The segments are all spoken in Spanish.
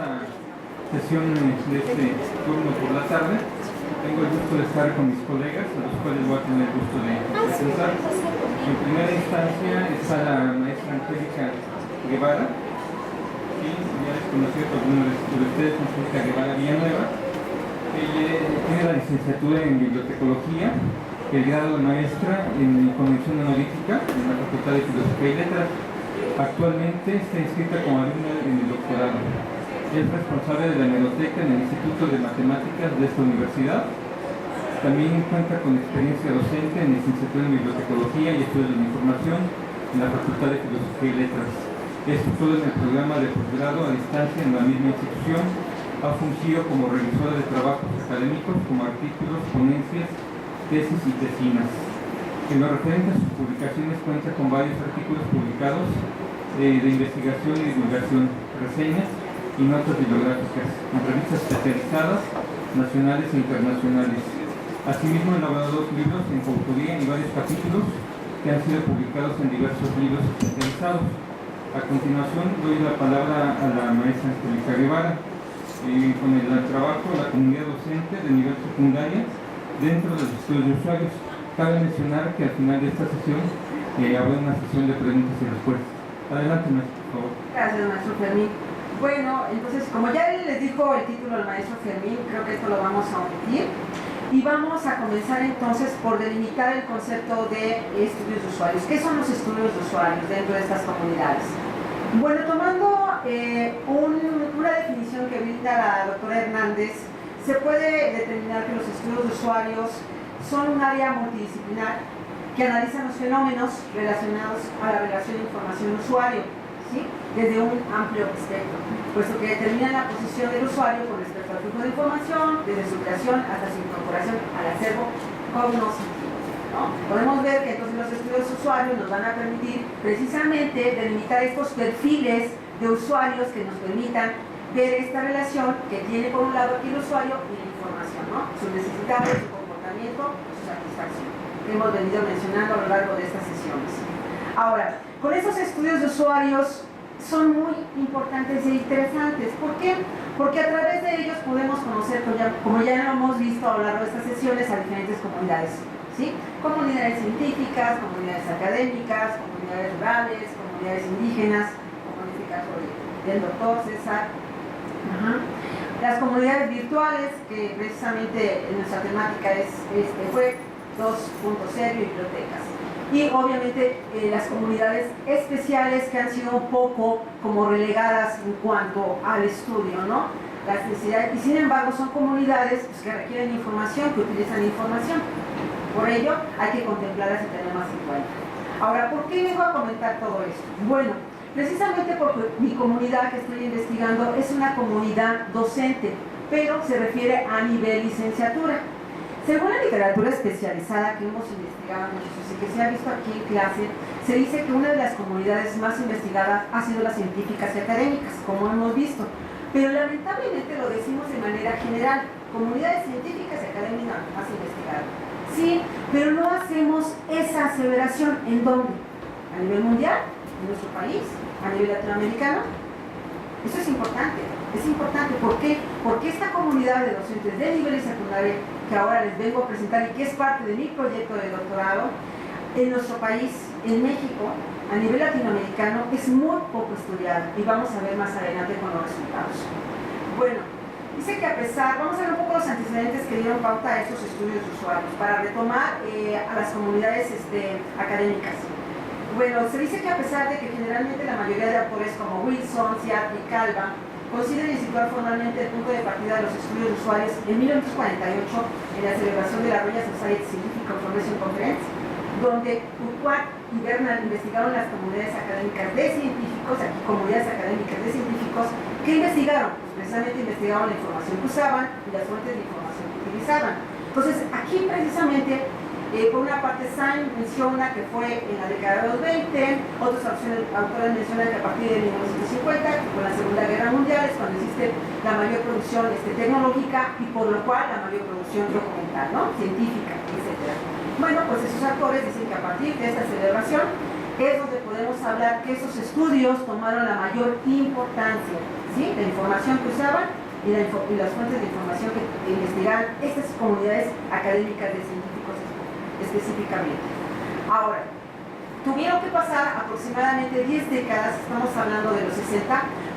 esta sesión de este turno por la tarde. Tengo el gusto de estar con mis colegas, a los cuales voy a tener el gusto de presentar. En primera instancia está la maestra Angélica Guevara, y ya les conocí a algunos de ustedes, Angélica Guevara Villanueva. Ella tiene la licenciatura en bibliotecología, el grado de maestra en convención analítica en la Facultad de Filosofía y Letras. Actualmente está inscrita como alumna en el doctorado. Es responsable de la hemeroteca en el Instituto de Matemáticas de esta universidad. También cuenta con experiencia docente en licenciatura en bibliotecología y estudios de la información en la Facultad de Filosofía y Letras. Es tutor en el programa de posgrado a distancia en la misma institución. Ha fungido como revisora de trabajos académicos, como artículos, ponencias, tesis y tesinas. En lo referente a sus publicaciones cuenta con varios artículos publicados de investigación y divulgación, reseñas y notas bibliográficas en revistas especializadas, nacionales e internacionales. Asimismo, ha elaborado 2 libros en coautoría y varios capítulos que han sido publicados en diversos libros especializados. A continuación, doy la palabra a la maestra Angélica Guevara. Con el trabajo de la comunidad docente de nivel secundaria dentro de los estudios de usuarios. Cabe mencionar que al final de esta sesión habrá una sesión de preguntas y respuestas. Adelante, maestro, por favor. Gracias, maestro Fermín. Bueno, entonces, como ya les dijo el título al maestro Fermín, creo que esto lo vamos a omitir. Y vamos a comenzar entonces por delimitar el concepto de estudios de usuarios. ¿Qué son los estudios de usuarios dentro de estas comunidades? Bueno, tomando una definición que brinda la doctora Hernández, se puede determinar que los estudios de usuarios son un área multidisciplinar que analiza los fenómenos relacionados a la relación de información-usuario, ¿sí? Desde un amplio espectro, puesto que determinan la posición del usuario con respecto al flujo de información, desde su creación hasta su incorporación al acervo cognitivo, ¿no? Podemos ver que entonces los estudios de usuarios nos van a permitir precisamente delimitar estos perfiles de usuarios que nos permitan ver esta relación que tiene por un lado aquí el usuario y la información, ¿no? Sus necesidades, su comportamiento, su satisfacción, que hemos venido mencionando a lo largo de estas sesiones. Ahora, con estos estudios de usuarios son muy importantes e interesantes. ¿Por qué? Porque a través de ellos podemos conocer, como ya lo hemos visto a lo largo de estas sesiones, a diferentes comunidades, ¿sí? Comunidades científicas, comunidades académicas, comunidades rurales, comunidades indígenas, como en este caso del doctor César. Las comunidades virtuales, que precisamente en nuestra temática fue 2.0 bibliotecas. Y obviamente las comunidades especiales que han sido un poco como relegadas en cuanto al estudio, ¿no? Las necesidades, y sin embargo son comunidades pues, que requieren información, que utilizan información. Por ello hay que contemplarlas y tenerlas en cuenta. Ahora, ¿por qué vengo a comentar todo esto? Bueno, precisamente porque mi comunidad que estoy investigando es una comunidad docente, pero se refiere a nivel licenciatura. Según la literatura especializada que hemos investigado muchos y que se ha visto aquí en clase, se dice que una de las comunidades más investigadas ha sido las científicas y académicas, como hemos visto. Pero lamentablemente lo decimos de manera general, comunidades científicas y académicas más investigadas. Sí, pero no hacemos esa aseveración. ¿En dónde? ¿A nivel mundial? ¿En nuestro país? ¿A nivel latinoamericano? Eso es importante. Es importante, ¿por qué? Porque esta comunidad de docentes de nivel secundario que ahora les vengo a presentar y que es parte de mi proyecto de doctorado, en nuestro país, en México, a nivel latinoamericano, es muy poco estudiada y vamos a ver más adelante con los resultados. Bueno, dice que a pesar, vamos a ver un poco los antecedentes que dieron pauta a estos estudios de usuarios para retomar a las comunidades académicas. Bueno, se dice que a pesar de que generalmente la mayoría de autores como Wilson, Seattle y Calva consideran situar formalmente el punto de partida de los estudios de usuarios en 1948 en la celebración de la Royal Society Scientific Information Conference, donde Urquhart y Bernal investigaron las comunidades académicas de científicos, aquí comunidades académicas de científicos, que investigaron, pues precisamente investigaban la información que usaban y las fuentes de información que utilizaban. Entonces, aquí precisamente por una parte, Sain menciona que fue en la década de los 20, otros autores mencionan que a partir de 1950, con la Segunda Guerra Mundial, es cuando existe la mayor producción tecnológica y por lo cual la mayor producción documental, ¿no? Científica, etc. Bueno, pues esos autores dicen que a partir de esta celebración es donde podemos hablar que esos estudios tomaron la mayor importancia, ¿sí? La información que usaban y las fuentes de información que investigaron estas comunidades académicas de científicos específicamente. Ahora, tuvieron que pasar aproximadamente 10 décadas, estamos hablando de los 60,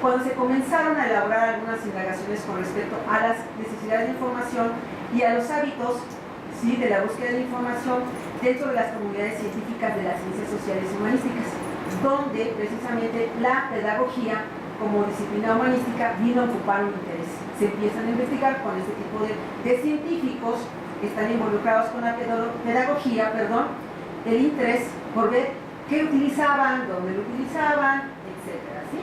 cuando se comenzaron a elaborar algunas indagaciones con respecto a las necesidades de información y a los hábitos, ¿sí?, de la búsqueda de información dentro de las comunidades científicas de las ciencias sociales y humanísticas, donde precisamente la pedagogía como disciplina humanística vino a ocupar un interés. Se empiezan a investigar con este tipo de científicos que están involucrados con la pedagogía, el interés por ver qué utilizaban, dónde lo utilizaban, etcétera, ¿sí?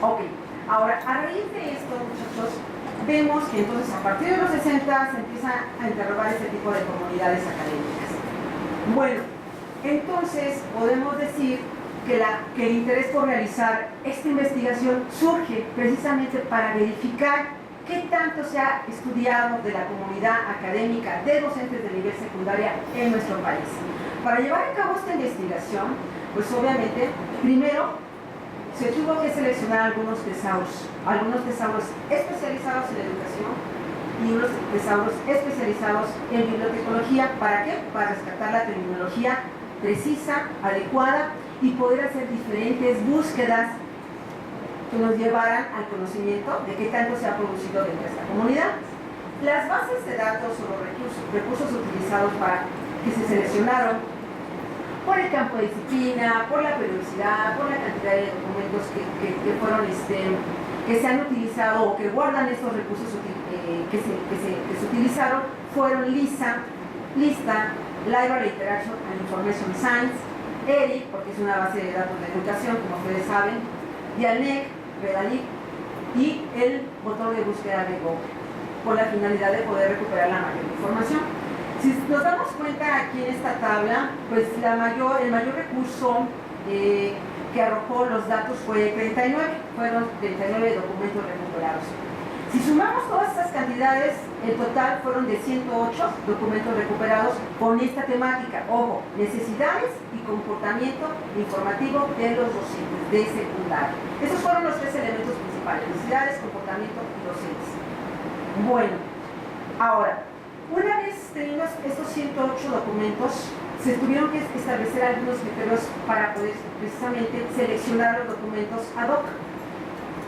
Ok, ahora a raíz de esto, muchachos, vemos que entonces a partir de los 60 se empieza a interrogar este tipo de comunidades académicas. Bueno, entonces podemos decir que el interés por realizar esta investigación surge precisamente para verificar qué tanto se ha estudiado de la comunidad académica de docentes de nivel secundaria en nuestro país. Para llevar a cabo esta investigación, pues obviamente, primero se tuvo que seleccionar algunos tesauros especializados en educación y unos tesauros especializados en bibliotecología. ¿Para qué? Para rescatar la terminología precisa, adecuada y poder hacer diferentes búsquedas que nos llevaran al conocimiento de qué tanto se ha producido dentro de esta comunidad. Las bases de datos o los recursos utilizados para que se seleccionaron por el campo de disciplina, por la periodicidad, por la cantidad de documentos que se han utilizado o que guardan estos recursos que se utilizaron, fueron LISA, Library Interaction and Information Science, ERIC, porque es una base de datos de educación, como ustedes saben, Dialnet, Redalic y el motor de búsqueda de Google, con la finalidad de poder recuperar la mayor información. Si nos damos cuenta aquí en esta tabla, pues el mayor recurso que arrojó los datos fue 39, fueron 39 documentos recuperados. Si sumamos todas estas cantidades, el total fueron de 108 documentos recuperados con esta temática, ojo, necesidades y comportamiento informativo de los docentes de secundaria. Esos fueron los tres elementos principales, necesidades, comportamiento y docentes. Bueno, ahora, una vez teniendo estos 108 documentos, se tuvieron que establecer algunos criterios para poder precisamente seleccionar los documentos ad hoc.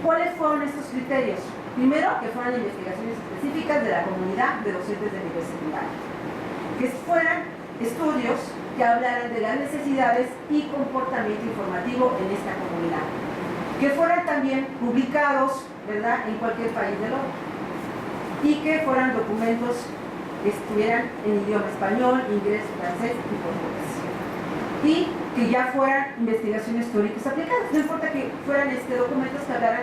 ¿Cuáles fueron estos criterios? Primero, que fueran investigaciones específicas de la comunidad de docentes de nivel secundario, que fueran estudios que hablaran de las necesidades y comportamiento informativo en esta comunidad, que fueran también publicados, ¿verdad?, en cualquier país del mundo, y que fueran documentos que estuvieran en idioma español, inglés, francés y portugués, y que ya fueran investigaciones teóricas aplicadas. No importa que fueran documentos que hablaran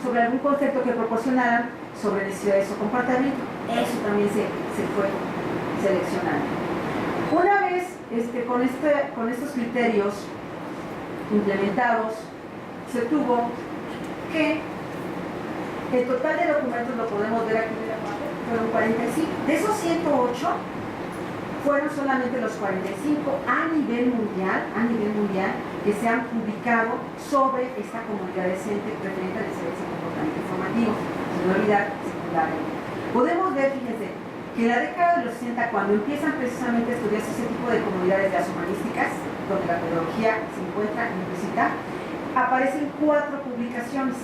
sobre algún concepto que proporcionaran sobre necesidades o comportamiento. Eso también se fue seleccionando. Una vez con estos criterios implementados, se tuvo que el total de documentos, lo podemos ver aquí en la parte, fueron 45. De esos 108 fueron solamente los 45 a nivel mundial que se han publicado sobre esta comunidad docente referente a la excelencia y comportamiento informativo, sin olvidar secundaria. Podemos ver, fíjense, que en la década de los 60, cuando empiezan precisamente a estudiarse ese tipo de comunidades de las humanísticas, donde la pedagogía se encuentra implícita, aparecen 4 publicaciones.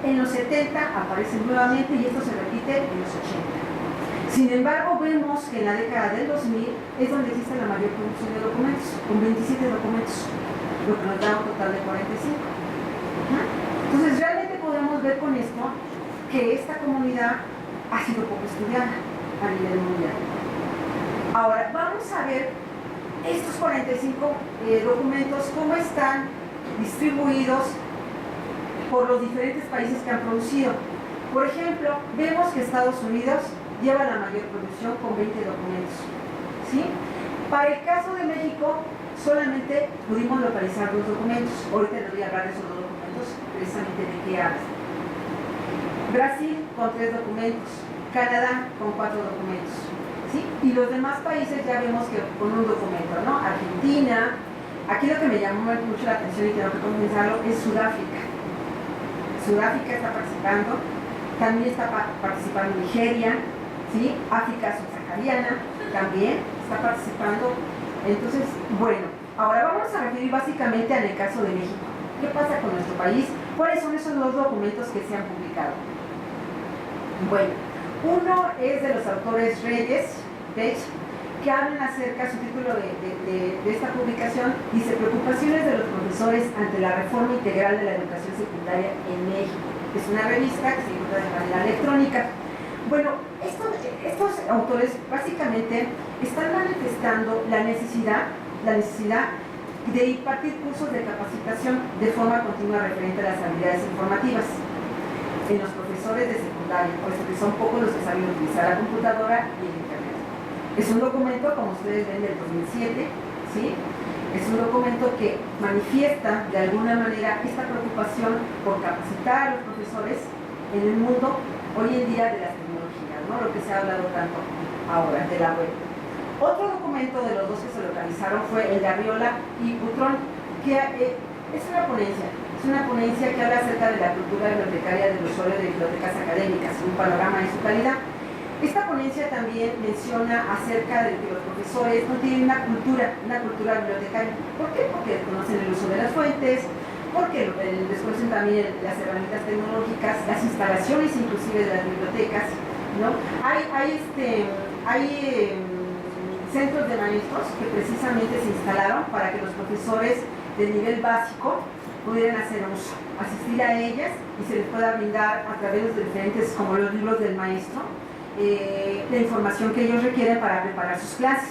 En los 70 aparecen nuevamente y esto se repite en los 80. Sin embargo, vemos que en la década del 2000 es donde existe la mayor producción de documentos, con 27 documentos, lo que nos da un total de 45. Entonces, realmente podemos ver con esto que esta comunidad ha sido poco estudiada a nivel mundial. Ahora, vamos a ver estos 45 documentos, cómo están distribuidos por los diferentes países que han producido. Por ejemplo, vemos que Estados Unidos lleva la mayor producción con 20 documentos, ¿sí? Para el caso de México, solamente pudimos localizar 2 documentos. Ahorita les voy a hablar de esos 2 documentos, precisamente de qué hablan. Brasil con 3 documentos, Canadá con 4 documentos, ¿sí? Y los demás países ya vemos que con un documento, ¿no? Argentina, aquí lo que me llamó mucho la atención y tengo que comenzarlo es Sudáfrica. Sudáfrica está participando, también está participando Nigeria, ¿sí? África subsahariana también está participando. Entonces, bueno, ahora vamos a referir básicamente en el caso de México. ¿Qué pasa con nuestro país? ¿Cuáles son esos dos documentos que se han publicado? Bueno, uno es de los autores Reyes, Pech, que hablan acerca, su título de esta publicación dice: Preocupaciones de los profesores ante la reforma integral de la educación secundaria en México. Es una revista que se encuentra de manera electrónica. Bueno, estos autores básicamente están manifestando la necesidad de impartir cursos de capacitación de forma continua referente a las habilidades informativas en los profesores de secundaria, puesto que son pocos los que saben utilizar la computadora y el internet. Es un documento, como ustedes ven, del 2007, ¿sí? Es un documento que manifiesta de alguna manera esta preocupación por capacitar a los profesores en el mundo hoy en día de las tecnologías, ¿no? Lo que se ha hablado tanto ahora, de la web. Otro documento de los dos que se localizaron fue el de Arriola y Butrón, que es una ponencia que habla acerca de la cultura bibliotecaria del usuario de bibliotecas académicas, un panorama de su calidad. Esta ponencia también menciona acerca de que los profesores no tienen una cultura bibliotecaria. ¿Por qué? Porque desconocen el uso de las fuentes, porque desconocen también las herramientas tecnológicas, las instalaciones inclusive de las bibliotecas, ¿no? Hay centros de maestros que precisamente se instalaron para que los profesores de nivel básico pudieran hacer uso, asistir a ellas y se les pueda brindar a través de diferentes, como los libros del maestro, la información que ellos requieren para preparar sus clases.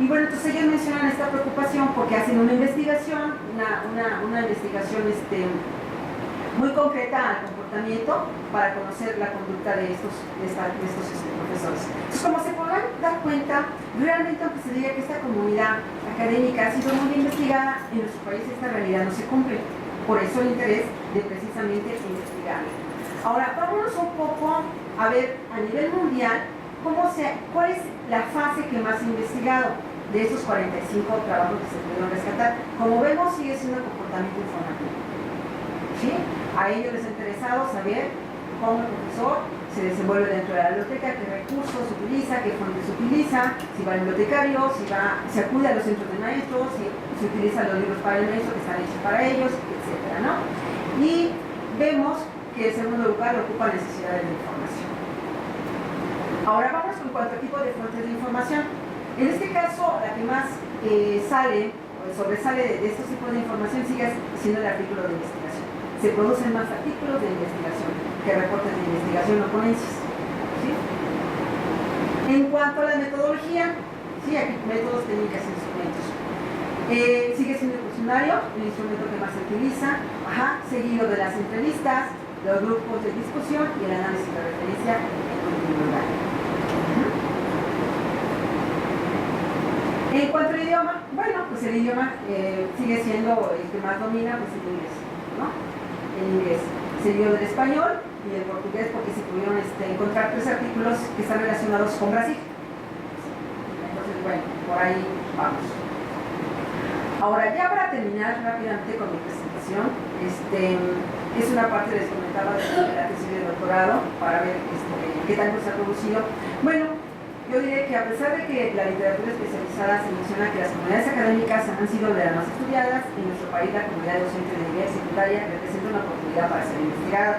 Y bueno, entonces ellos mencionan esta preocupación porque hacen una investigación, una investigación muy concreta al comportamiento para conocer la conducta de estos profesores. Entonces, como se podrán dar cuenta, realmente aunque se diga que esta comunidad académica ha sido muy investigada, en nuestro país esta realidad no se cumple. Por eso el interés de precisamente investigar. Ahora, vámonos un poco a ver a nivel mundial cuál es la fase que más ha investigado de estos 45 trabajos que se pudieron rescatar. Como vemos, sigue siendo comportamiento informativo. ¿Sí? A ellos les ha interesado saber cómo el profesor se desenvuelve dentro de la biblioteca, qué recursos utiliza, qué fuentes utiliza, si va al bibliotecario, si acude a los centros de maestros, si utiliza los libros para el maestro que están hechos para ellos, etc., ¿no? Y vemos que en segundo lugar ocupa necesidades de información. Ahora vamos en cuanto a tipo de fuentes de información. En este caso, la que más sobresale de estos tipos de información sigue siendo el artículo de investigación. Se producen más artículos de investigación que reportes de investigación o ponencias. ¿Sí? En cuanto a la metodología, sí, aquí métodos, técnicas e instrumentos. Sigue siendo el cuestionario, el instrumento que más se utiliza, seguido de las entrevistas, los grupos de discusión y el análisis de referencia en último lugar. En cuanto al idioma, bueno, pues el idioma sigue siendo el que más domina, pues el inglés, ¿no? El inglés, seguido del español y el portugués, porque se pudieron encontrar 3 artículos que están relacionados con Brasil. Entonces, bueno, por ahí vamos. Ahora, ya para terminar rápidamente con mi presentación, es una parte, les comentaba, de la tesis de doctorado, para ver qué tanto se ha producido. Bueno, yo diré que a pesar de que la literatura especializada se menciona que las comunidades académicas han sido de las más estudiadas, en nuestro país la comunidad docente de nivel secundaria representa una oportunidad para ser investigada.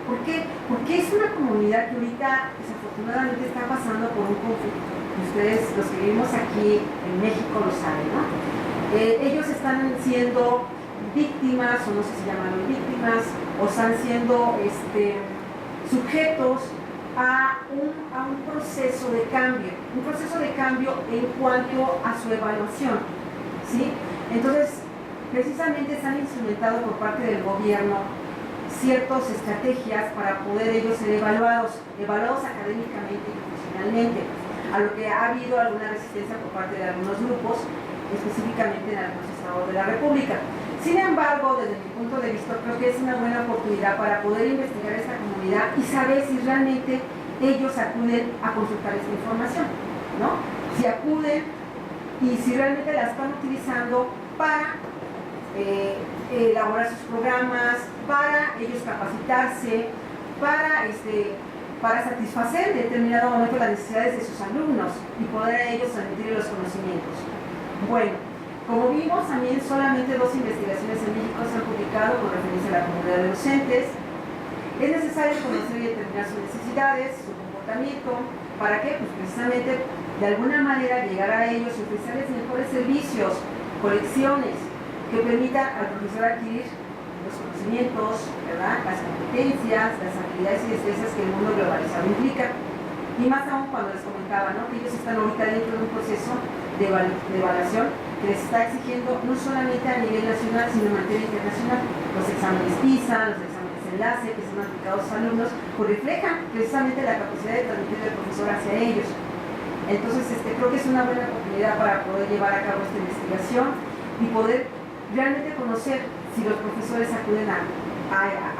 ¿Por qué? Porque es una comunidad que ahorita desafortunadamente está pasando por un conflicto. Ustedes, los que vivimos aquí en México, lo saben, ¿no? Ellos están siendo víctimas, o no sé si llaman víctimas, o están siendo sujetos a un proceso de cambio en cuanto a su evaluación, ¿sí? Entonces, precisamente se han instrumentado por parte del gobierno ciertas estrategias para poder ellos ser evaluados académicamente y profesionalmente, a lo que ha habido alguna resistencia por parte de algunos grupos, específicamente en algunos estados de la República. Sin embargo, desde mi punto de vista, creo que es una buena oportunidad para poder investigar esta comunidad y saber si realmente ellos acuden a consultar esta información, ¿no? Si acuden y si realmente la están utilizando para elaborar sus programas, para ellos capacitarse, para satisfacer en determinado momento las necesidades de sus alumnos y poder a ellos transmitir los conocimientos. Bueno, como vimos, también solamente 2 investigaciones en México se han publicado con referencia a la comunidad de docentes. Es necesario conocer y determinar sus necesidades, su comportamiento. ¿Para qué? Pues precisamente de alguna manera llegar a ellos y ofrecerles mejores servicios, colecciones que permitan al profesor adquirir los conocimientos, ¿verdad?, las competencias, las habilidades y destrezas que el mundo globalizado implica. Y más aún cuando les comentaba, ¿no?, que ellos están ahorita dentro de un proceso de evaluación que les está exigiendo no solamente a nivel nacional, sino en materia internacional. Los exámenes PISA, los exámenes enlace que son aplicados a los alumnos, pues reflejan precisamente la capacidad de transmitir del profesor hacia ellos. Entonces, creo que es una buena oportunidad para poder llevar a cabo esta investigación y poder realmente conocer si los profesores acuden a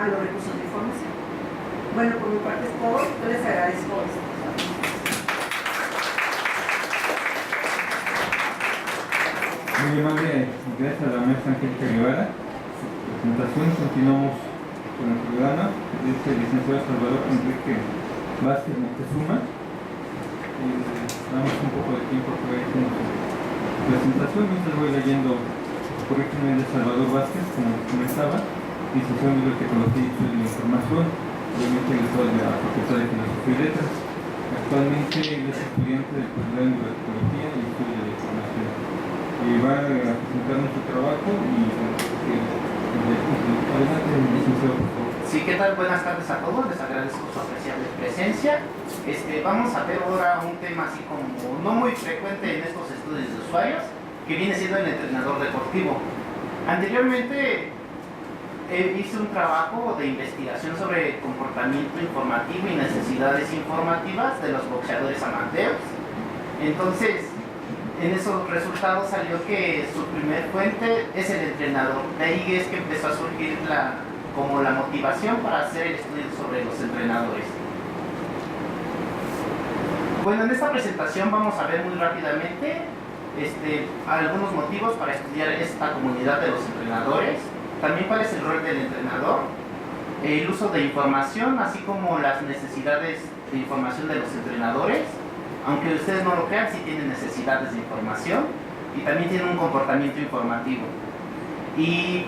los recursos de información. Bueno, por mi parte es todo. Yo les agradezco esto. Muy amable, gracias a la maestra Angélica Guevara. Su presentación. Continuamos con el programa. Es el licenciado Salvador Enrique Vázquez Montezuma. Damos un poco de tiempo para ir con su presentación. Mientras voy leyendo el currículum de Salvador Vázquez, como comentaba, licenciado en Bibliotecnología y Estudio de la Información, obviamente egresado de la Facultad de Filosofía y Letras. Actualmente es estudiante del posgrado en Bibliotecnología y Estudio de la Información. Va a presentar nuestro trabajo y adelante, licenciado, por favor. Sí, ¿qué tal? Buenas tardes a todos, les agradezco su apreciable presencia. Vamos a ver ahora un tema así como no muy frecuente en estos estudios de usuarios, que viene siendo el entrenador deportivo. Anteriormente hice un trabajo de investigación sobre comportamiento informativo y necesidades informativas de los boxeadores amateurs. Entonces, en esos resultados salió que su primer fuente es el entrenador. De ahí es que empezó a surgir como la motivación para hacer el estudio sobre los entrenadores. Bueno, en esta presentación vamos a ver muy rápidamente algunos motivos para estudiar esta comunidad de los entrenadores, también cuál es el rol del entrenador, el uso de información, así como las necesidades de información de los entrenadores. Aunque ustedes no lo crean, sí tienen necesidades de información y también tienen un comportamiento informativo. Y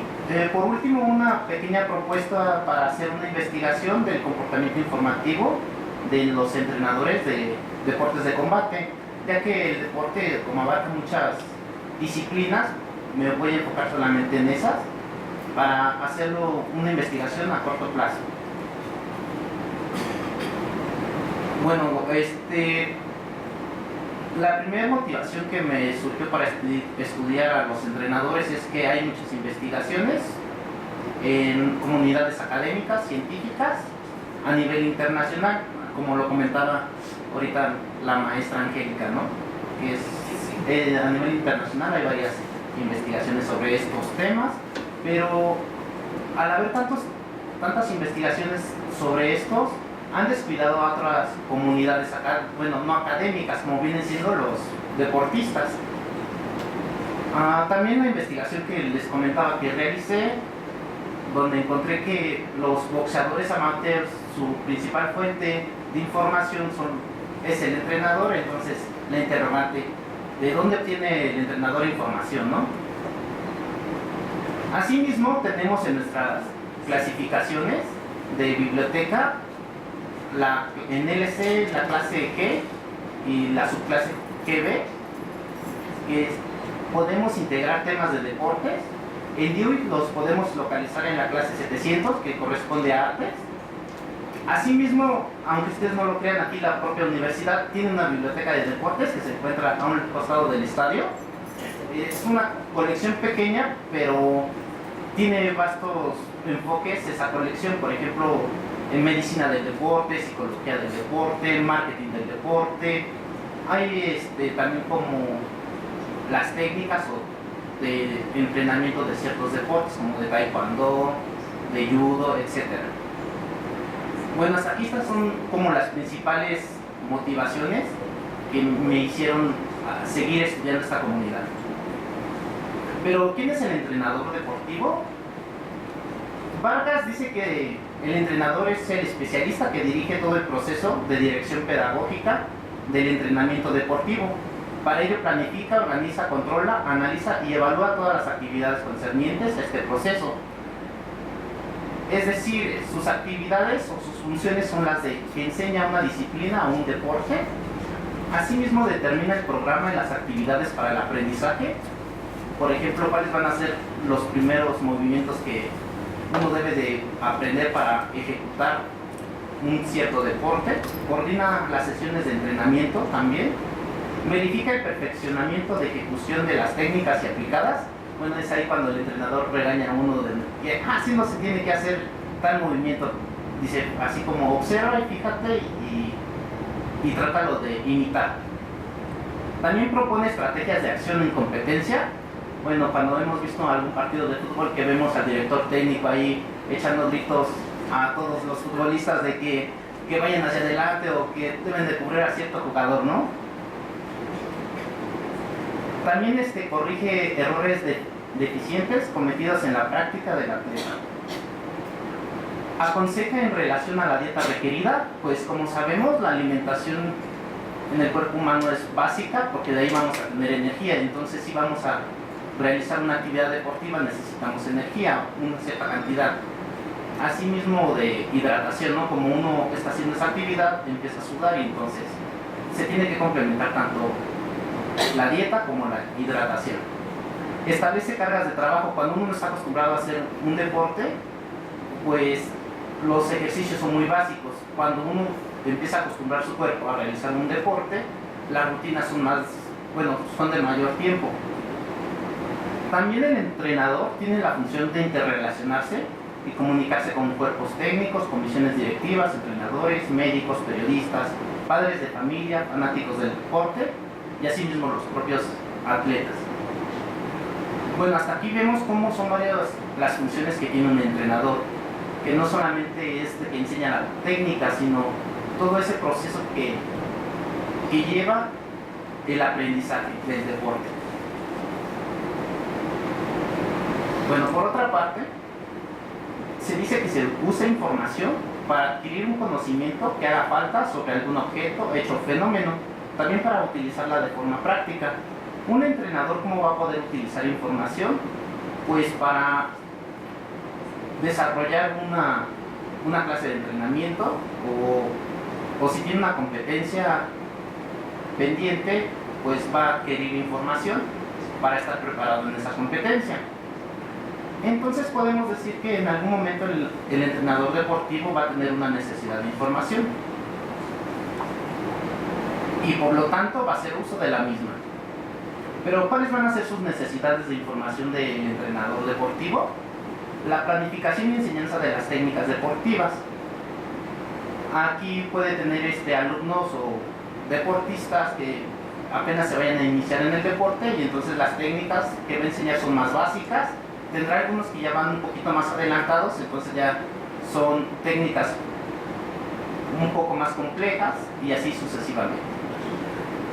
por último, una pequeña propuesta para hacer una investigación del comportamiento informativo de los entrenadores de deportes de combate, ya que el deporte, como abarca muchas disciplinas, me voy a enfocar solamente en esas para hacerlo una investigación a corto plazo. Bueno, la primera motivación que me surgió para estudiar a los entrenadores es que hay muchas investigaciones en comunidades académicas, científicas, a nivel internacional, como lo comentaba ahorita la maestra Angélica, ¿no? Que es, a nivel internacional hay varias investigaciones sobre estos temas, pero al haber tantas investigaciones sobre estos, han descuidado a otras comunidades acá, bueno, no académicas, como vienen siendo los deportistas. También la investigación que les comentaba que realicé, donde encontré que los boxeadores amateurs, su principal fuente de información es el entrenador. Entonces la interrogante, ¿de dónde obtiene el entrenador información, no? Asimismo, tenemos en nuestras clasificaciones de biblioteca en LC la clase G y la subclase GB, que podemos integrar temas de deportes. En DIUI los podemos localizar en la clase 700, que corresponde a artes. Asimismo, aunque ustedes no lo crean, aquí la propia universidad tiene una biblioteca de deportes que se encuentra a un costado del estadio. Es una colección pequeña, pero tiene vastos enfoques esa colección. Por ejemplo, en medicina del deporte, psicología del deporte, marketing del deporte. Hay también como las técnicas de entrenamiento de ciertos deportes, como de taekwondo, de judo, etc. Bueno, hasta aquí estas son como las principales motivaciones que me hicieron seguir estudiando esta comunidad. Pero, ¿quién es el entrenador deportivo? Vargas dice que el entrenador es el especialista que dirige todo el proceso de dirección pedagógica del entrenamiento deportivo. Para ello planifica, organiza, controla, analiza y evalúa todas las actividades concernientes a este proceso. Es decir, sus actividades o sus funciones son las de que enseña una disciplina o un deporte. Asimismo determina el programa y las actividades para el aprendizaje. Por ejemplo, cuáles van a ser los primeros movimientos que uno debe de aprender para ejecutar un cierto deporte. Coordina las sesiones de entrenamiento también. Verifica el perfeccionamiento de ejecución de las técnicas y aplicadas. Bueno, es ahí cuando el entrenador regaña a uno de que así no se tiene que hacer tal movimiento. Dice, así como observa y fíjate y trátalo de imitar. También propone estrategias de acción en competencia. Bueno, cuando hemos visto algún partido de fútbol que vemos al director técnico ahí echando gritos a todos los futbolistas de que vayan hacia adelante o que deben de cubrir a cierto jugador, ¿no? También corrige errores deficientes cometidos en la práctica del atleta. Aconseja en relación a la dieta requerida, pues como sabemos la alimentación en el cuerpo humano es básica porque de ahí vamos a tener energía, entonces si vamos a realizar una actividad deportiva necesitamos energía, una cierta cantidad. Asimismo de hidratación, ¿no? Como uno está haciendo esa actividad empieza a sudar y entonces se tiene que complementar tanto la dieta como la hidratación. Establece cargas de trabajo. Cuando uno no está acostumbrado a hacer un deporte, pues los ejercicios son muy básicos. Cuando uno empieza a acostumbrar su cuerpo a realizar un deporte, las rutinas son de mayor tiempo. También el entrenador tiene la función de interrelacionarse y comunicarse con cuerpos técnicos, comisiones directivas, entrenadores, médicos, periodistas, padres de familia, fanáticos del deporte y asimismo los propios atletas. Bueno, hasta aquí vemos cómo son varias las funciones que tiene un entrenador, que no solamente es de que enseña la técnica, sino todo ese proceso que lleva el aprendizaje del deporte. Bueno, por otra parte, se dice que se usa información para adquirir un conocimiento que haga falta sobre algún objeto, hecho o fenómeno, también para utilizarla de forma práctica. Un entrenador, ¿cómo va a poder utilizar información? Pues para desarrollar una clase de entrenamiento o si tiene una competencia pendiente, pues va a adquirir información para estar preparado en esa competencia. Entonces podemos decir que en algún momento el entrenador deportivo va a tener una necesidad de información y por lo tanto va a hacer uso de la misma. Pero ¿cuáles van a ser sus necesidades de información del entrenador deportivo? La planificación y enseñanza de las técnicas deportivas. Aquí puede tener alumnos o deportistas que apenas se vayan a iniciar en el deporte y entonces las técnicas que va a enseñar son más básicas. Tendrá algunos que ya van un poquito más adelantados, entonces ya son técnicas un poco más complejas y así sucesivamente.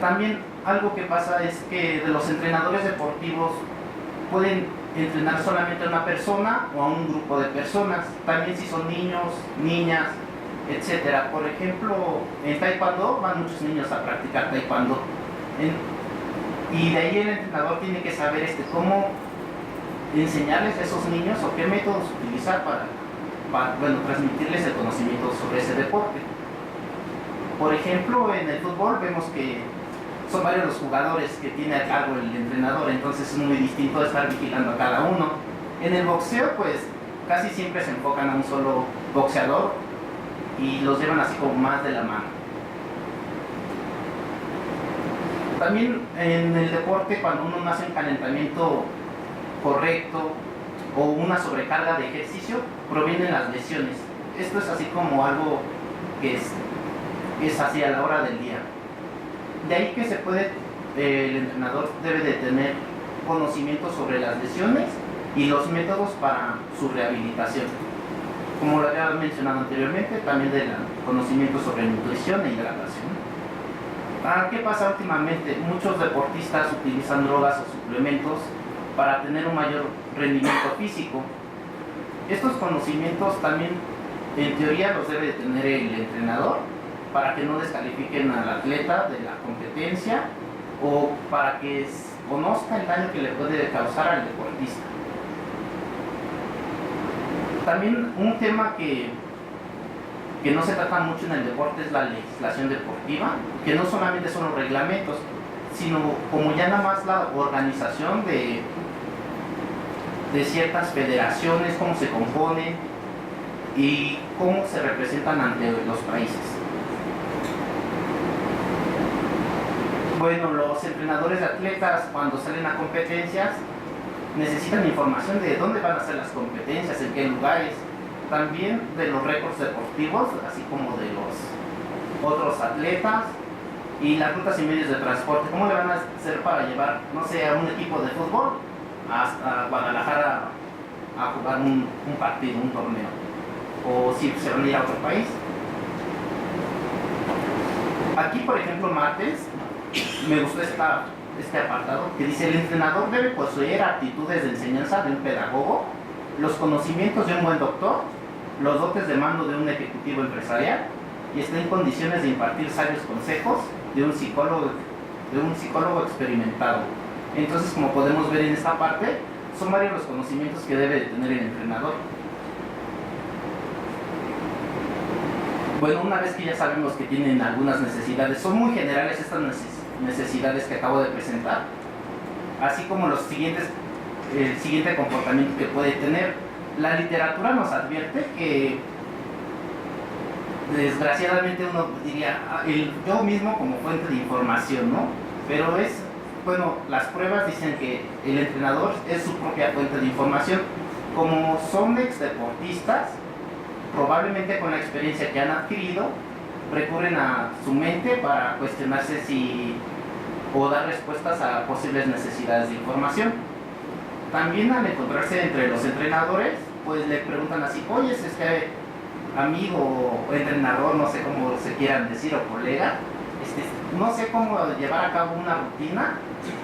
También algo que pasa es que de los entrenadores deportivos pueden entrenar solamente a una persona o a un grupo de personas, también si son niños, niñas, etc. Por ejemplo, en Taekwondo van muchos niños a practicar Taekwondo y de ahí el entrenador tiene que saber cómo enseñarles a esos niños o qué métodos utilizar para transmitirles el conocimiento sobre ese deporte. Por ejemplo, en el fútbol vemos que son varios los jugadores que tiene a cargo el entrenador, entonces es muy distinto estar vigilando a cada uno. En el boxeo, pues casi siempre se enfocan a un solo boxeador y los llevan así como más de la mano. También en el deporte, cuando uno no hace un calentamiento correcto o una sobrecarga de ejercicio, provienen las lesiones. Esto es así como algo que es así a la hora del día. De ahí que el entrenador debe de tener conocimiento sobre las lesiones y los métodos para su rehabilitación. Como lo había mencionado anteriormente, también del conocimiento sobre nutrición e hidratación. ¿Qué pasa últimamente? Muchos deportistas utilizan drogas o suplementos para tener un mayor rendimiento físico. Estos conocimientos también, en teoría, los debe de tener el entrenador para que no descalifiquen al atleta de la competencia o para que conozca el daño que le puede causar al deportista. También un tema que no se trata mucho en el deporte es la legislación deportiva, que no solamente son los reglamentos, sino como ya nada más la organización de ciertas federaciones, cómo se componen y cómo se representan ante los países. Bueno, los entrenadores de atletas cuando salen a competencias necesitan información de dónde van a ser las competencias, en qué lugares, también de los récords deportivos, así como de los otros atletas y las rutas y medios de transporte. ¿Cómo le van a hacer para llevar, no sé, a un equipo de fútbol hasta Guadalajara a jugar un partido, un torneo? O si se van a ir a otro país. Aquí, por ejemplo, martes, me gustó este apartado que dice: el entrenador debe poseer aptitudes de enseñanza de un pedagogo, los conocimientos de un buen doctor, los dotes de mando de un ejecutivo empresarial y está en condiciones de impartir sabios consejos de un psicólogo experimentado. Entonces, como podemos ver en esta parte, son varios los conocimientos que debe de tener el entrenador. Bueno, una vez que ya sabemos que tienen algunas necesidades, son muy generales estas necesidades que acabo de presentar, así como el siguiente comportamiento que puede tener. La literatura nos advierte que desgraciadamente uno diría yo mismo como fuente de información, ¿no? Pero bueno, las pruebas dicen que el entrenador es su propia fuente de información. Como son ex deportistas, probablemente con la experiencia que han adquirido, recurren a su mente para cuestionarse o dar respuestas a posibles necesidades de información. También al encontrarse entre los entrenadores, pues le preguntan así: oye, es este amigo o entrenador, no sé cómo se quieran decir, o colega, no sé cómo llevar a cabo una rutina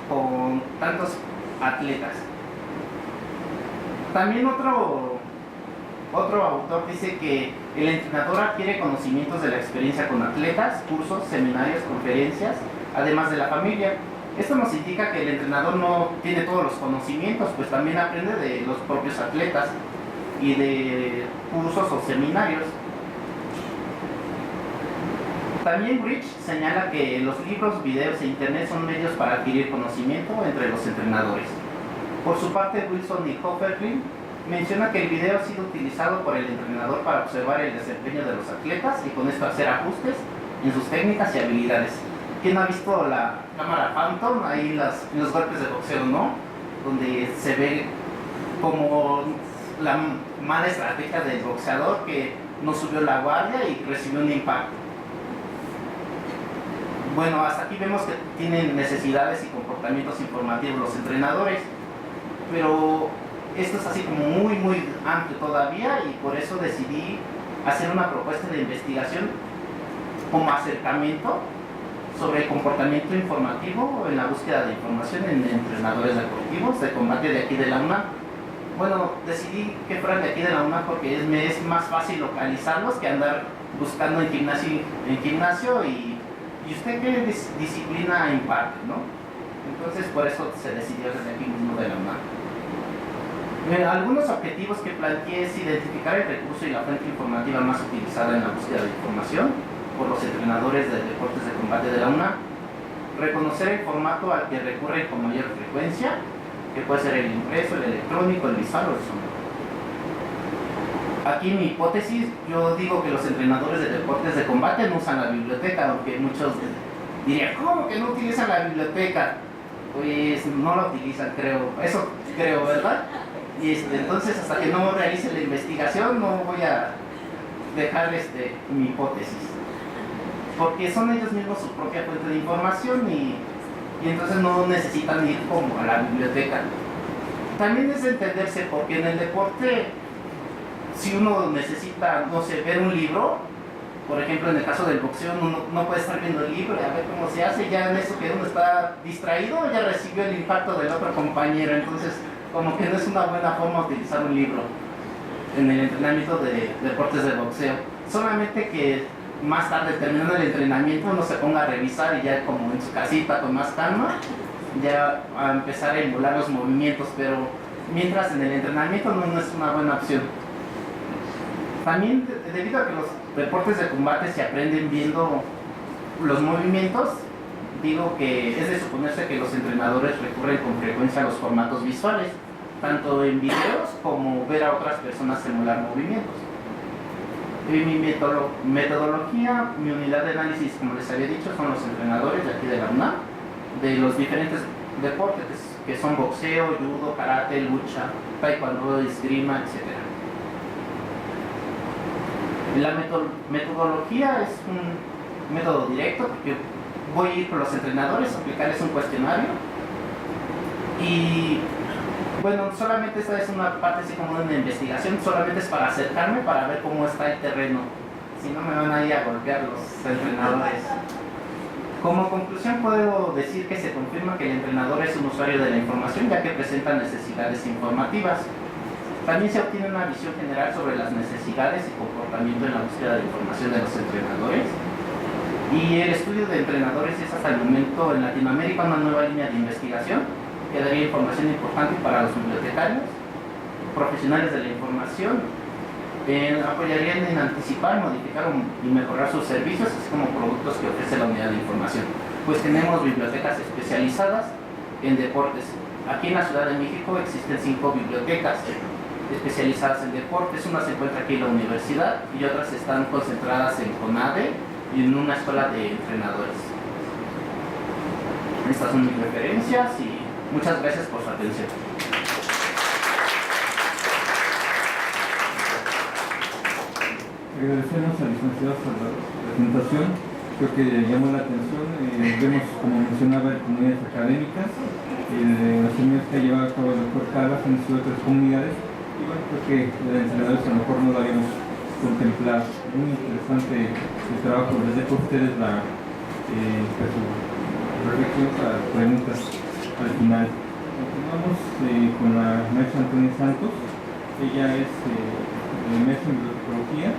con tantos atletas. También otro autor dice que el entrenador adquiere conocimientos de la experiencia con atletas, cursos, seminarios, conferencias, además de la familia. Esto nos indica que el entrenador no tiene todos los conocimientos, pues también aprende de los propios atletas y de cursos o seminarios. También Rich señala que los libros, videos e internet son medios para adquirir conocimiento entre los entrenadores. Por su parte, Wilson y Hofferlin menciona que el video ha sido utilizado por el entrenador para observar el desempeño de los atletas y con esto hacer ajustes en sus técnicas y habilidades. ¿Quién ha visto la cámara Phantom? Ahí los golpes de boxeo, ¿no? Donde se ve como la mala estrategia del boxeador que no subió la guardia y recibió un impacto. Bueno, hasta aquí vemos que tienen necesidades y comportamientos informativos los entrenadores, pero esto es así como muy amplio todavía, y por eso decidí hacer una propuesta de investigación como acercamiento sobre el comportamiento informativo en la búsqueda de información en entrenadores deportivos de combate de aquí de la UNAM. Bueno, decidí que fueran de aquí de la UNAM porque me es más fácil localizarlos que andar buscando en gimnasio y usted qué disciplina imparte, ¿no? Entonces por eso se decidió desde aquí mismo de la UNAM. Algunos objetivos que planteé es identificar el recurso y la fuente informativa más utilizada en la búsqueda de información por los entrenadores de deportes de combate de la UNAM, reconocer el formato al que recurren con mayor frecuencia, que puede ser el impreso, el electrónico, el visual o el sonoro. Aquí mi hipótesis, yo digo que los entrenadores de deportes de combate no usan la biblioteca, aunque muchos dirían: ¿cómo que no utilizan la biblioteca? Pues no la utilizan, eso creo, ¿verdad? Y entonces hasta que no realice la investigación no voy a dejar mi hipótesis, porque son ellos mismos su propia fuente de información y entonces no necesitan ir como a la biblioteca. También es de entenderse, porque en el deporte, si uno necesita, no sé, ver un libro, Por ejemplo, en el caso del boxeo, uno no puede estar viendo el libro y a ver cómo se hace, ya en eso que uno está distraído, ya recibió el impacto del otro compañero, entonces como que no es una buena forma utilizar un libro en el entrenamiento de deportes de boxeo. Solamente que más tarde, terminando el entrenamiento, uno se ponga a revisar y ya como en su casita con más calma, ya a empezar a emular los movimientos, pero mientras en el entrenamiento no es una buena opción. También debido a que los deportes de combate se aprenden viendo los movimientos, digo que es de suponerse que los entrenadores recurren con frecuencia a los formatos visuales, tanto en videos como ver a otras personas emular movimientos. Mi metodología, mi unidad de análisis, como les había dicho, son los entrenadores de aquí de la UNAM, de los diferentes deportes que son boxeo, judo, karate, lucha, taekwondo, esgrima, etc. La metodología es un método directo porque voy a ir con los entrenadores a aplicarles un cuestionario y bueno, solamente esta es una parte así como una investigación, solamente es para acercarme para ver cómo está el terreno, si no me van a ir a golpear los entrenadores. Como conclusión puedo decir que se confirma que el entrenador es un usuario de la información ya que presenta necesidades informativas. También se obtiene una visión general sobre las necesidades y comportamiento en la búsqueda de información de los entrenadores. Y el estudio de entrenadores es hasta el momento en Latinoamérica una nueva línea de investigación que daría información importante para los bibliotecarios, profesionales de la información, apoyarían en anticipar, modificar y mejorar sus servicios, así como productos que ofrece la unidad de información. Pues tenemos bibliotecas especializadas en deportes. Aquí en la Ciudad de México existen 5 bibliotecas especializadas en deportes. Una se encuentra aquí en la universidad y otras están concentradas en CONADE y en una escuela de entrenadores. Estas son mis referencias y muchas gracias por su atención. Agradecemos al licenciado por la presentación, creo que llamó la atención. Vemos, como mencionaba, comunidades académicas, las reuniones que ha llevado a cabo el doctor Calvas en otras comunidades, y bueno, creo que de entrenadores a lo mejor no lo habíamos contemplado. Muy interesante el trabajo, les dejo a ustedes la reflexión para preguntas al final. Continuamos con la maestra Antonia Santos. Ella es maestra en bibliotecología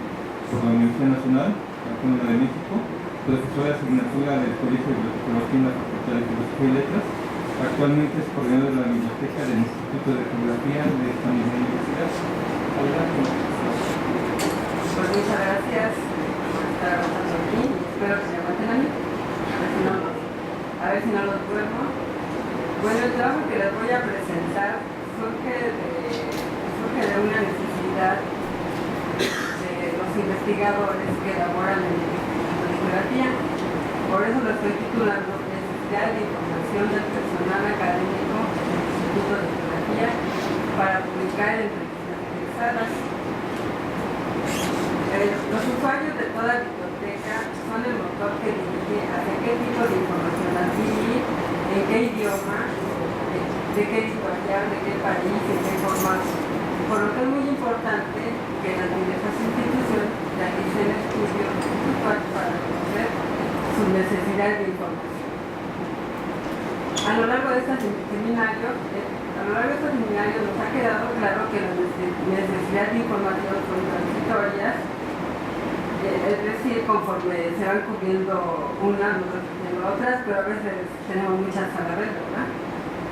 por la Universidad Nacional Autónoma de México, profesora de asignatura del Colegio de Bibliotecología en la Facultad de Filosofía y Letras. Actualmente es coordinadora de la biblioteca del Instituto de Geografía de esta misma universidad. Pues muchas gracias por estar aquí. Espero que se aguanten a mí. A ver si no los duermo. Bueno, el trabajo que les voy a presentar surge de una necesidad de los investigadores que elaboran en geografía. Por eso lo estoy titulando Necesidad de información del personal académico del Instituto de Geografía para publicar en revistas interesadas. Los usuarios de toda biblioteca son el motor que dirige hacia qué tipo de información adquirir, en qué idioma, de qué editorial, de qué país, en qué formato. Por lo que es muy importante que las diversas instituciones realicen estudios para conocer sus necesidades de información. A lo largo de estos seminarios nos ha quedado claro que las necesidades de información son transitorias, es decir, conforme se van cubriendo unas, nos van cubriendo otras, pero a veces tenemos muchas a la vez, ¿verdad?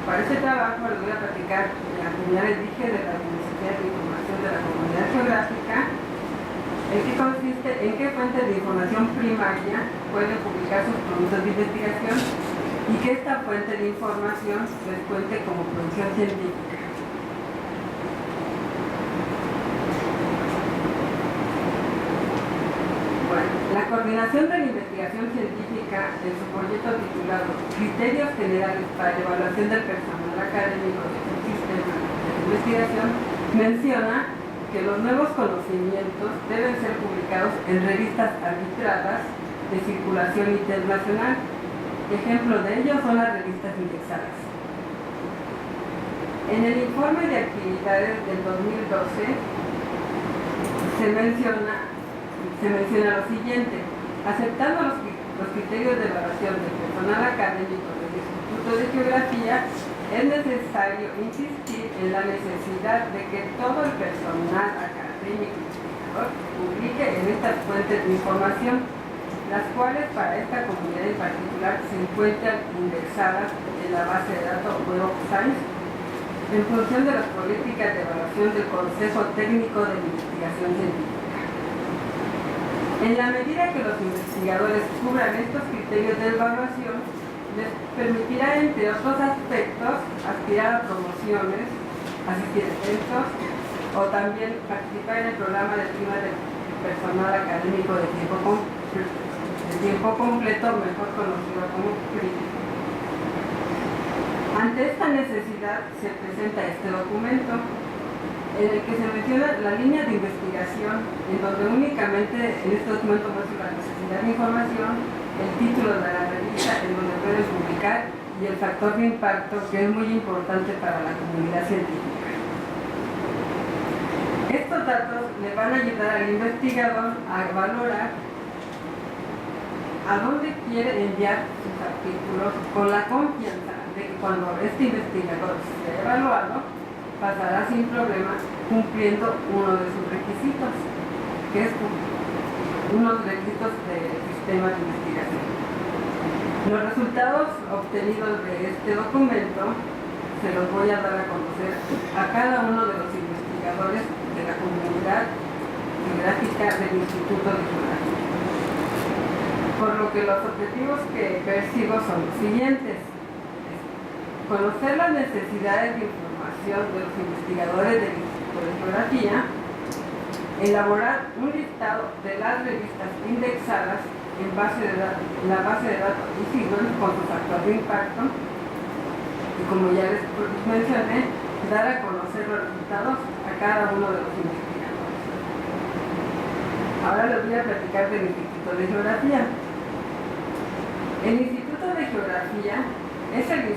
Para este trabajo les voy a platicar, como ya les dije, de las necesidades de información de la comunidad geográfica, en qué fuentes de información primaria pueden publicar sus productos de investigación y que esta fuente de información les cuente como producción científica. Bueno, la coordinación de la investigación científica en su proyecto titulado Criterios Generales para la Evaluación del Personal Académico del Sistema de Investigación menciona que los nuevos conocimientos deben ser publicados en revistas arbitradas de circulación internacional. Ejemplo de ello son las revistas indexadas. En el informe de actividades del 2012 se menciona se menciona lo siguiente: aceptando los criterios de evaluación del personal académico del Instituto de Geografía, es necesario insistir en la necesidad de que todo el personal académico investigador publique en estas fuentes de información, las cuales para esta comunidad en particular se encuentran indexadas en la base de datos Web of Science en función de las políticas de evaluación del Consejo Técnico de Investigación Científica. En la medida que los investigadores cubran estos criterios de evaluación, les permitirá, entre otros aspectos, aspirar a promociones, asistir a eventos o también participar en el programa de prima de personal académico de tiempo completo, mejor conocido como PRIM. Ante esta necesidad se presenta este documento, en el que se menciona la línea de investigación, en donde únicamente en este documento muestra la necesidad de información, el título de la revista en donde pueden publicar y el factor de impacto, que es muy importante para la comunidad científica. Estos datos le van a ayudar al investigador a valorar a dónde quiere enviar sus artículos, con la confianza de que cuando este investigador sea evaluado, pasará sin problema cumpliendo uno de sus requisitos, que es unos requisitos del sistema de investigación. Los resultados obtenidos de este documento se los voy a dar a conocer a cada uno de los investigadores de la comunidad geográfica del Instituto de Geografía. Por lo que los objetivos que persigo son los siguientes: conocer las necesidades de información de los investigadores del Instituto de Geografía, elaborar un listado de las revistas indexadas en la base de datos ICIGUEN con su factor de impacto, y como ya les mencioné, dar a conocer los resultados a cada uno de los investigadores. Ahora les voy a platicar del Instituto de Geografía. El Instituto de Geografía es el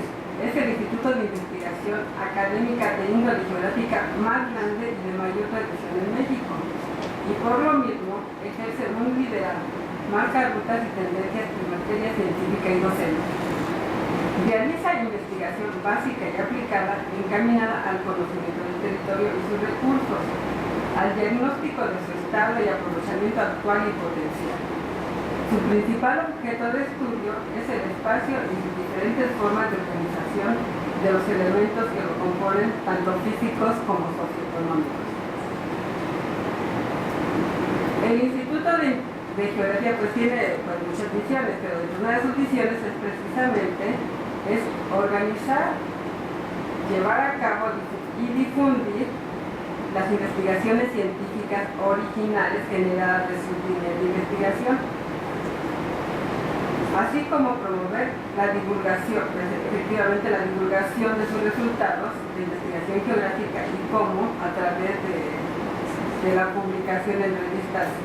instituto de investigación académica de índole geográfica más grande y de mayor tradición en México, y por lo mismo ejerce un liderazgo, marca rutas y tendencias en materia científica y docente. Realiza investigación básica y aplicada encaminada al conocimiento del territorio y sus recursos, al diagnóstico de su estado y aprovechamiento actual y potencial. Su principal objeto de estudio es el espacio y sus diferentes formas de organización de los elementos que lo componen, tanto físicos como socioeconómicos. El Instituto de Geografía pues tiene muchas misiones, pero una de sus misiones es precisamente organizar, llevar a cabo y difundir las investigaciones científicas originales generadas de sus líneas de investigación, así como promover la divulgación, efectivamente la divulgación de sus resultados de investigación geográfica, y cómo a través de la publicación en revistas,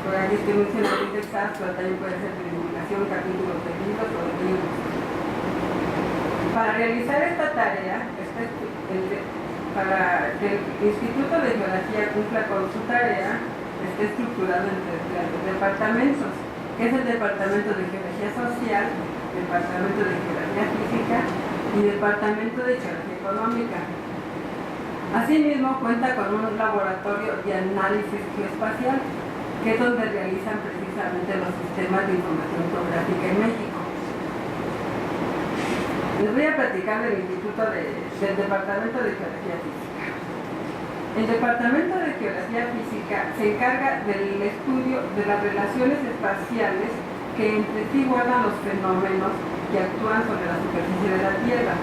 por ahí estoy mencionando indexadas, pero también puede ser de divulgación, capítulos de libros o de libros. Para realizar esta tarea, para que el Instituto de Geografía cumpla con su tarea, está estructurado en tres departamentos, que es el Departamento de Geografía Social, Departamento de Geografía Física y Departamento de Geografía Económica. Asimismo, cuenta con un laboratorio de análisis geoespacial, que es donde realizan precisamente los sistemas de información geográfica en México. Les voy a platicar del Departamento de Geografía Física. El Departamento de Geografía Física se encarga del estudio de las relaciones espaciales que entre sí guardan los fenómenos que actúan sobre la superficie de la Tierra.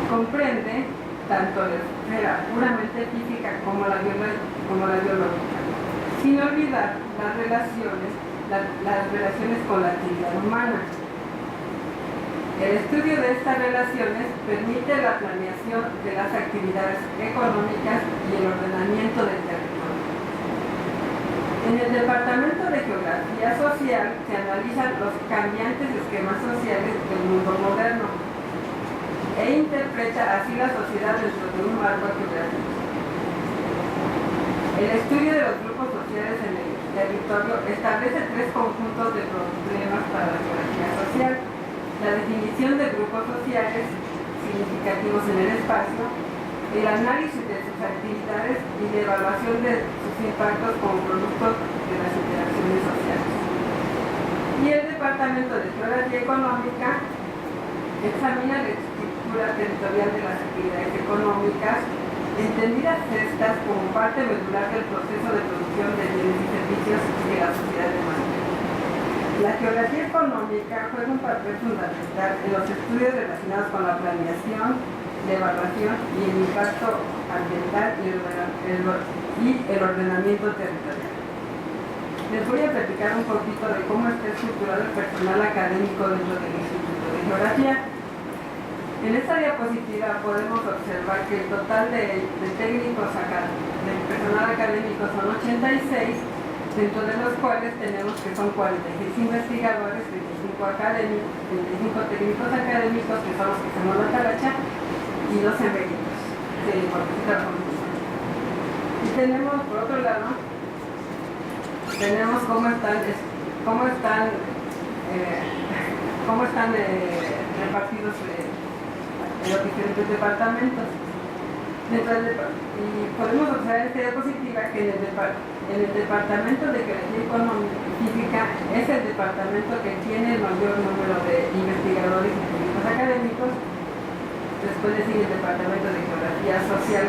Comprende tanto la esfera puramente física como la biológica, sin olvidar las relaciones con la actividad humana. El estudio de estas relaciones permite la planeación de las actividades económicas y el ordenamiento del territorio. En el Departamento de Geografía Social se analizan los cambiantes esquemas sociales del mundo moderno e interpreta así la sociedad dentro de un marco geográfico. El estudio de los grupos sociales en el territorio establece 3 conjuntos de problemas para la geografía social: la definición de grupos sociales significativos en el espacio, el análisis de sus actividades y la evaluación de sus impactos como productos de las interacciones sociales. Y el Departamento de Geografía Económica examina la estructura territorial de las actividades económicas, entendidas estas como parte medular del proceso de producción de bienes y servicios de la sociedad demanda. La geografía económica juega un papel fundamental en los estudios relacionados con la planeación, la evaluación y el impacto ambiental y el ordenamiento territorial. Les voy a platicar un poquito de cómo está estructurado el personal académico dentro del Instituto de Geografía. En esta diapositiva podemos observar que el total de técnicos del personal académico son 86, dentro de los cuales tenemos que son 46 investigadores, 25 académicos, 25 técnicos académicos, que son los que hacemos la taracha, y 12 eméritos, y tenemos, por otro lado, tenemos cómo están repartidos en los diferentes departamentos. Y podemos observar en esta diapositiva que en el departamento de geografía económica física es el departamento que tiene el mayor número de investigadores y técnicos académicos. Después le sigue el departamento de geografía social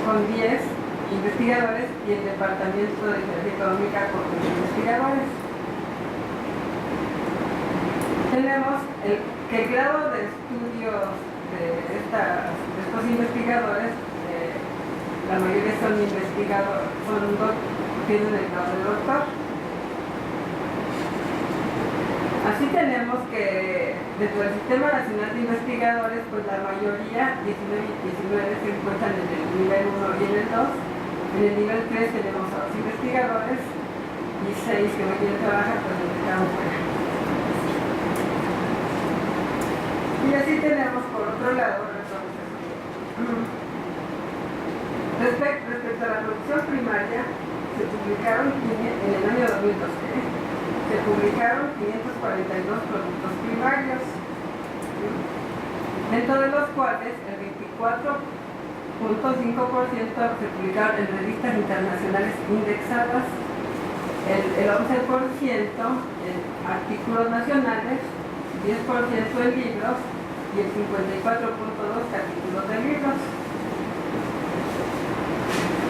con 10 investigadores y el departamento de geografía económica con 10 investigadores. Tenemos que el grado de estudios de estos investigadores, la mayoría son investigadores, tienen el grado de doctor. Así tenemos que dentro del Sistema Nacional de Investigadores, pues la mayoría, 19 se encuentran en el nivel 1 y en el 2. En el nivel 3 tenemos a 2 investigadores y 6 que no quieren trabajar, pues nos dejaron fuera. Y así tenemos por otro lado respecto a la producción primaria, se publicaron en el año 2012 se publicaron 542 productos primarios, dentro de los cuales el 24.5% se publicaron en revistas internacionales indexadas, el 11% en artículos nacionales, 10% en libros y el 54.2% capítulos de libros.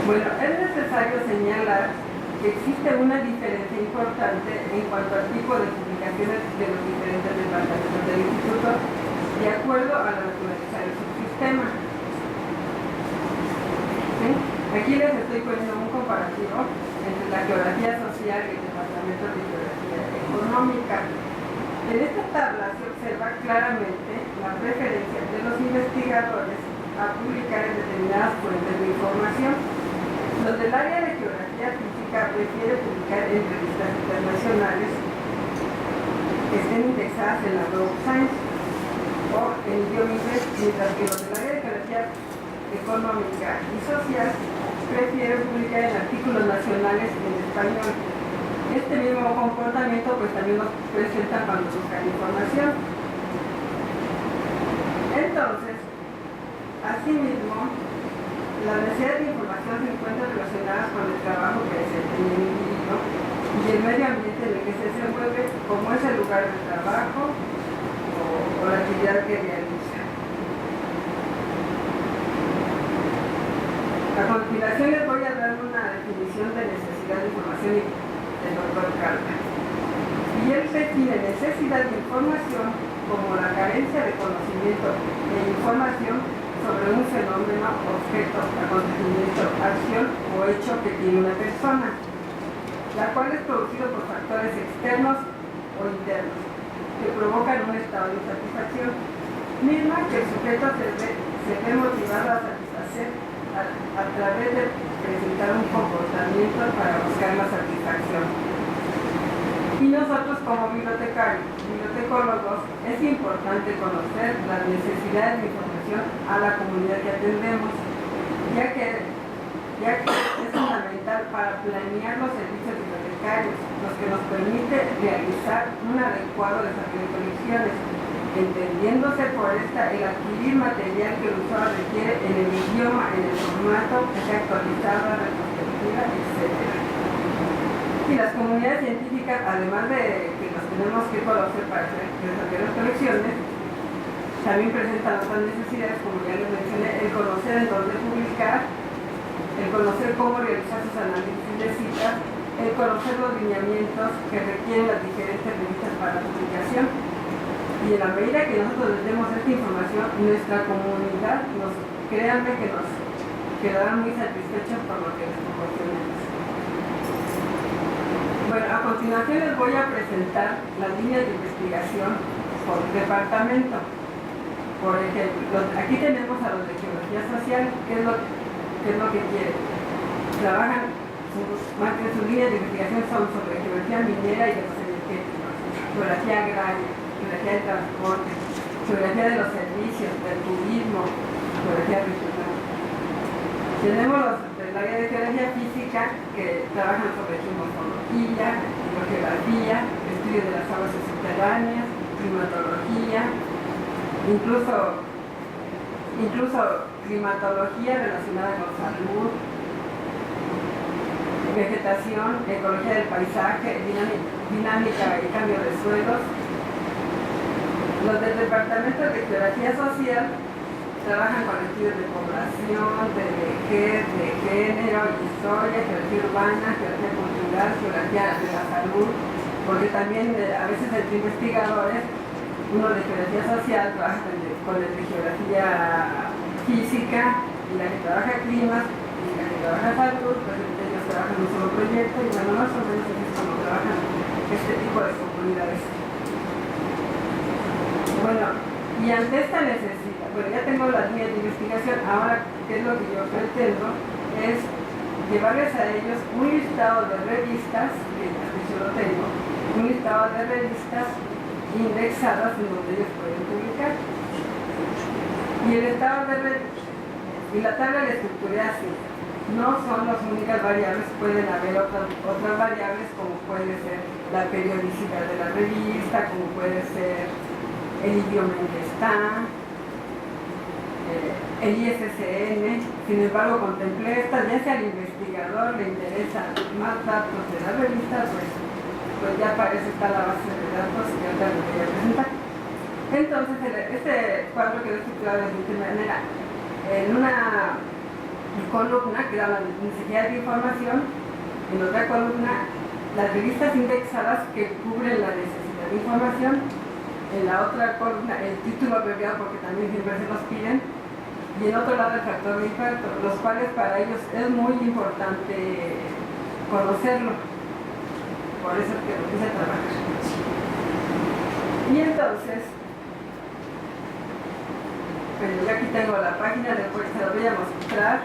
Bueno, es necesario señalar que existe una diferencia importante en cuanto al tipo de publicaciones de los diferentes departamentos del Instituto, de acuerdo a la naturaleza del subsistema. ¿Sí? Aquí les estoy poniendo un comparativo entre la geografía social y el departamento de geografía económica. En esta tabla se observa claramente la preferencia de los investigadores a publicar en determinadas fuentes de información. Los del área de geografía física prefieren publicar en revistas internacionales que estén indexadas en la Web of Science o en idioma inglés, mientras que los del área de geografía económica y social prefieren publicar en artículos nacionales en español. Este mismo comportamiento pues también nos presenta cuando buscan información. Entonces, asimismo, la necesidad de información se encuentra relacionada con el trabajo que desempeña el individuo y el medio ambiente en el que se desenvuelve, como es el lugar de trabajo o la actividad que realiza. A continuación les voy a dar una definición de necesidad de información del doctor Calva. Y él define necesidad de información como la carencia de conocimiento e información sobre un fenómeno, objeto, acontecimiento, acción o hecho que tiene una persona, la cual es producido por factores externos o internos que provocan un estado de insatisfacción, misma que el sujeto se ve motivado a satisfacer a través de presentar un comportamiento para buscar la satisfacción. Y nosotros como bibliotecólogos, es importante conocer las necesidades de información a la comunidad que atendemos, ya que es fundamental para planear los servicios realizar un adecuado desarrollo de colecciones, entendiéndose por esta el adquirir material que el usuario requiere en el idioma, en el formato, que sea actualizada, retrospectiva, etc. Y las comunidades científicas, además de que nos tenemos que conocer para desarrollar las colecciones, también presentan otras necesidades, como ya les mencioné, el conocer en dónde publicar, el conocer cómo realizar sus análisis de citas, el conocer los lineamientos que requieren las diferentes revistas para publicación. Y en la medida que nosotros les demos esta información, nuestra comunidad, créanme que nos quedarán muy satisfechos por lo que les proporcionemos. Bueno, a continuación les voy a presentar las líneas de investigación por departamento. Por ejemplo, aquí tenemos a los de Geología Social, ¿qué es lo que quieren? Trabajan, más que sus líneas de investigación son sobre geología minera y de los energéticos, geología agraria, geología del transporte, geología de los servicios, del turismo, geología regional. Tenemos los del área de geología física que trabajan sobre geomorfología, hidrogeografía, estudio de las aguas subterráneas, climatología, incluso climatología relacionada con salud, vegetación, ecología del paisaje, dinámica y cambio de suelos. Los del Departamento de Geografía Social trabajan con estudios de población, de vejez, de género, historia, geografía urbana, geografía cultural, geografía de la salud, porque también a veces entre investigadores, uno de geografía social trabaja con el de geografía física, y la que trabaja climas, y la que trabaja salud, pues ellos trabajan en un solo proyecto, y bueno, más o menos es como trabajan este tipo de comunidades. Bueno, y ante esta necesidad, bueno, ya tengo las líneas de investigación, ahora, ¿qué es lo que yo pretendo? Es llevarles a ellos un listado de revistas, que yo lo tengo, un listado de revistas indexadas en donde ellos pueden publicar. Y el estado de y la tabla de estructura así. No son las únicas variables, pueden haber otras variables como puede ser la periodicidad de la revista, como puede ser el idioma en que está, el ISSN. Sin embargo, contemplé estas, ya si al investigador le interesan más datos de la revista, pues ya para eso está la base de datos que ahora les voy a presentar. Entonces, este cuadro quedó estructurado de esta manera. En una columna que da la necesidad de información, en otra columna las revistas indexadas que cubren la necesidad de información, en la otra columna el título abreviado porque también siempre se los piden, y en otro lado el factor de impacto, los cuales para ellos es muy importante conocerlo. Por eso es que lo quise trabajar. Y entonces, bueno, yo aquí tengo la página, después se lo voy a mostrar,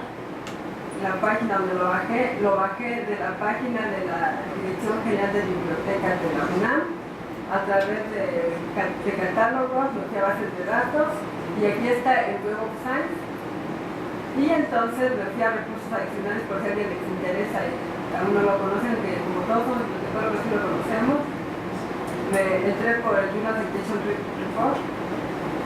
la página donde lo bajé de la página de la Dirección General de Bibliotecas de la UNAM, a través de catálogos, los que bases de datos, y aquí está el Web of Science, y entonces me fui a recursos adicionales por si a alguien les interesa, y aún no lo conocen, que como todos somos bibliotecólogos sí lo conocemos. Me entré por el Journal Citation Report,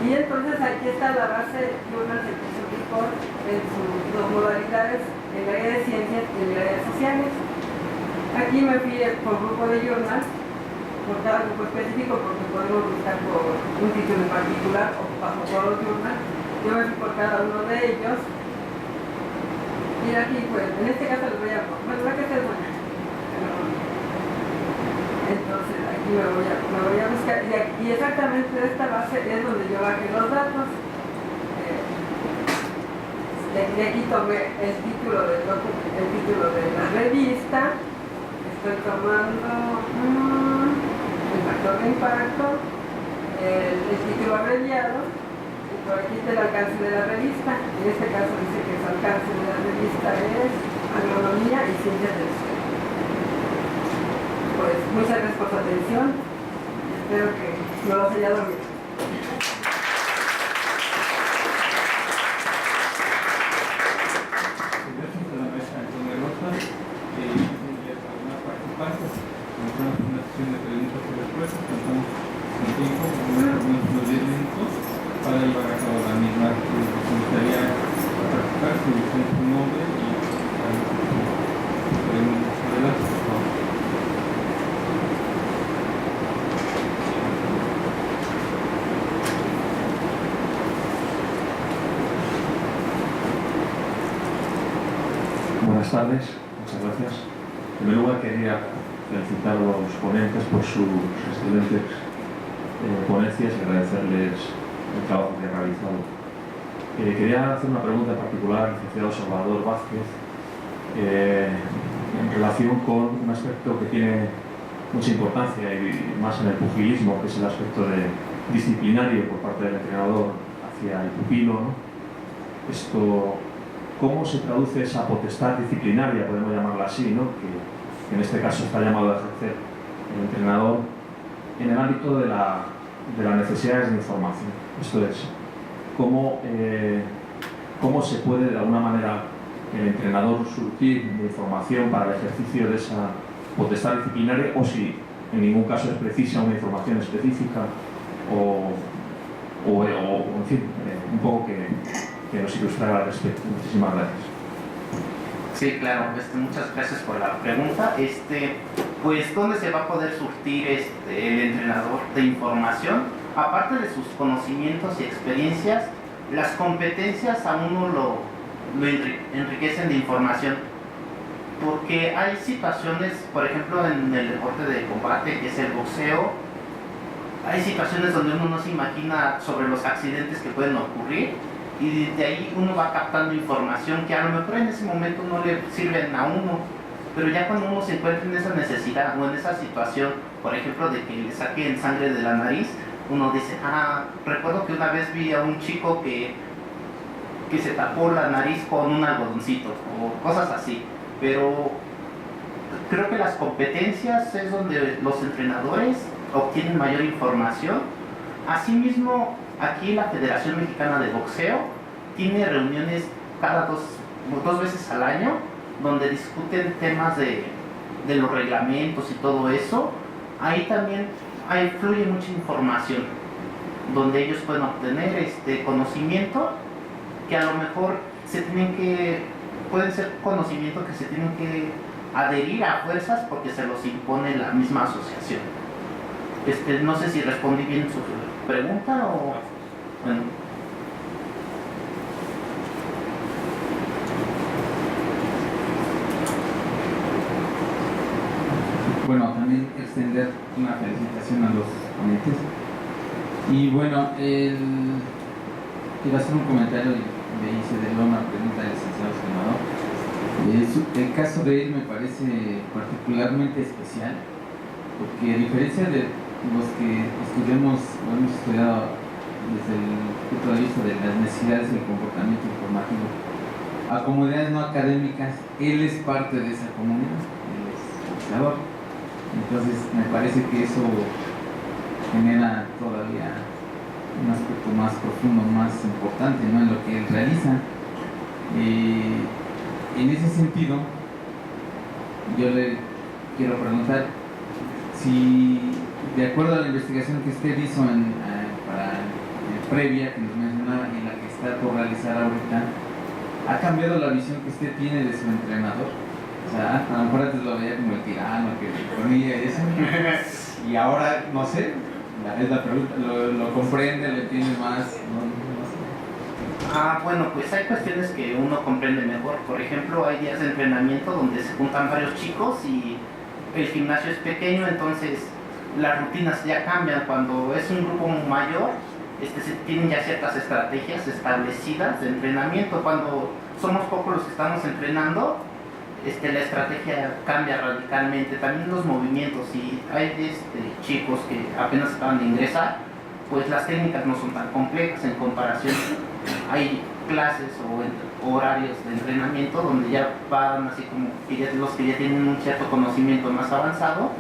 y entonces aquí está la base Journal Citation Report en sus dos modalidades, en el área de ciencias y en el área de sociales. Aquí me fui por grupo de journal, por cada grupo específico, porque podemos buscar por un título en particular o bajo todos los journals. Yo me fui por cada uno de ellos. Y aquí, pues, en este caso les voy a... Bueno, la que es buena. Entonces, aquí me voy a buscar. Y exactamente de esta base es donde yo bajé los datos. De aquí tomé el título de la revista. Estoy tomando el factor de impacto, el título abreviado, y por aquí está el alcance de la revista. En este caso dice que su alcance de la revista es Agronomía y Ciencias del Suelo. Pues muchas gracias por su atención. Espero que no los haya dormido. Gracias a la maestra Antonia Rosa, alguna participación. sesión de preguntas y respuestas. Contamos con tiempo, unos 10 minutos para llevar a cabo la misma. Me gustaría participar, si dicen su nombre y preguntas. Adelante, por favor. Buenas tardes, muchas gracias. En primer lugar quería felicitar a los ponentes por sus excelentes ponencias y agradecerles el trabajo que han realizado. Quería hacer una pregunta en particular al licenciado Salvador Vázquez en relación con un aspecto que tiene mucha importancia y más en el pugilismo, que es el aspecto disciplinario por parte del entrenador hacia el pupilo, ¿no? ¿Cómo se traduce esa potestad disciplinaria, podemos llamarla así, ¿no? que en este caso está llamado a ejercer el entrenador en el ámbito de las necesidades de información? Esto es, ¿cómo se puede de alguna manera el entrenador surtir de información para el ejercicio de esa potestad disciplinaria, o si en ningún caso es precisa una información específica o en fin, un poco que nos ilustrara al respecto? Muchísimas gracias. Sí, claro, muchas gracias por la pregunta. Pues, ¿dónde se va a poder surtir el entrenador de información? Aparte de sus conocimientos y experiencias, las competencias a uno lo enriquecen de información. Porque hay situaciones, por ejemplo, en el deporte de combate, que es el boxeo, hay situaciones donde uno no se imagina sobre los accidentes que pueden ocurrir, y de ahí uno va captando información que a lo mejor en ese momento no le sirven a uno, pero ya cuando uno se encuentra en esa necesidad o en esa situación, por ejemplo, de que le saquen sangre de la nariz, uno dice, recuerdo que una vez vi a un chico que se tapó la nariz con un algodoncito o cosas así, pero creo que las competencias es donde los entrenadores obtienen mayor información. Asimismo, aquí la Federación Mexicana de Boxeo tiene reuniones cada dos veces al año, donde discuten temas de los reglamentos y todo eso. Ahí también fluye mucha información, donde ellos pueden obtener conocimiento que a lo mejor pueden ser conocimientos que se tienen que adherir a fuerzas porque se los impone la misma asociación. No sé si respondí bien su pregunta o... Bueno. Bueno, también extender una felicitación a los ponentes. Y bueno, quiero hacer un comentario y le hice de una pregunta al licenciado senador. El caso de él me parece particularmente especial, porque a diferencia de los que estudiamos o hemos estudiado desde el punto de vista de las necesidades del comportamiento informativo a comunidades no académicas, él es parte de esa comunidad, él es boxeador. Entonces me parece que eso genera todavía un aspecto más profundo, más importante, ¿no?, en lo que él realiza. En ese sentido, yo le quiero preguntar si, de acuerdo a la investigación que usted hizo previa, que nos mencionaba, y la que está por realizar ahorita, ¿ha cambiado la visión que usted tiene de su entrenador? O sea, a lo mejor antes lo veía como el tirano, que ponía eso, y ahora, no sé, es la pregunta, ¿lo comprende, lo entiende más? No sé. Bueno, pues hay cuestiones que uno comprende mejor. Por ejemplo, hay días de entrenamiento donde se juntan varios chicos y el gimnasio es pequeño, entonces las rutinas ya cambian. Cuando es un grupo mayor, se tienen ya ciertas estrategias establecidas de entrenamiento. Cuando somos pocos los que estamos entrenando, la estrategia cambia radicalmente. También los movimientos, si hay chicos que apenas acaban de ingresar, pues las técnicas no son tan complejas en comparación. Hay clases o horarios de entrenamiento donde ya van así como los que ya tienen un cierto conocimiento más avanzado,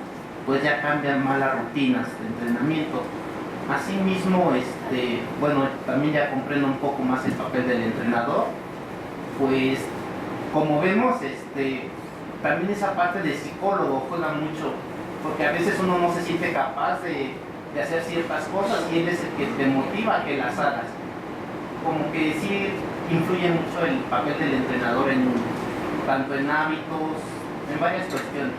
pues ya cambian más las rutinas de entrenamiento. Asimismo, bueno, también ya comprendo un poco más el papel del entrenador. Pues como vemos, también esa parte de psicólogo juega mucho, porque a veces uno no se siente capaz de hacer ciertas cosas y él es el que te motiva a que las hagas. Como que sí influye mucho el papel del entrenador tanto en hábitos, en varias cuestiones.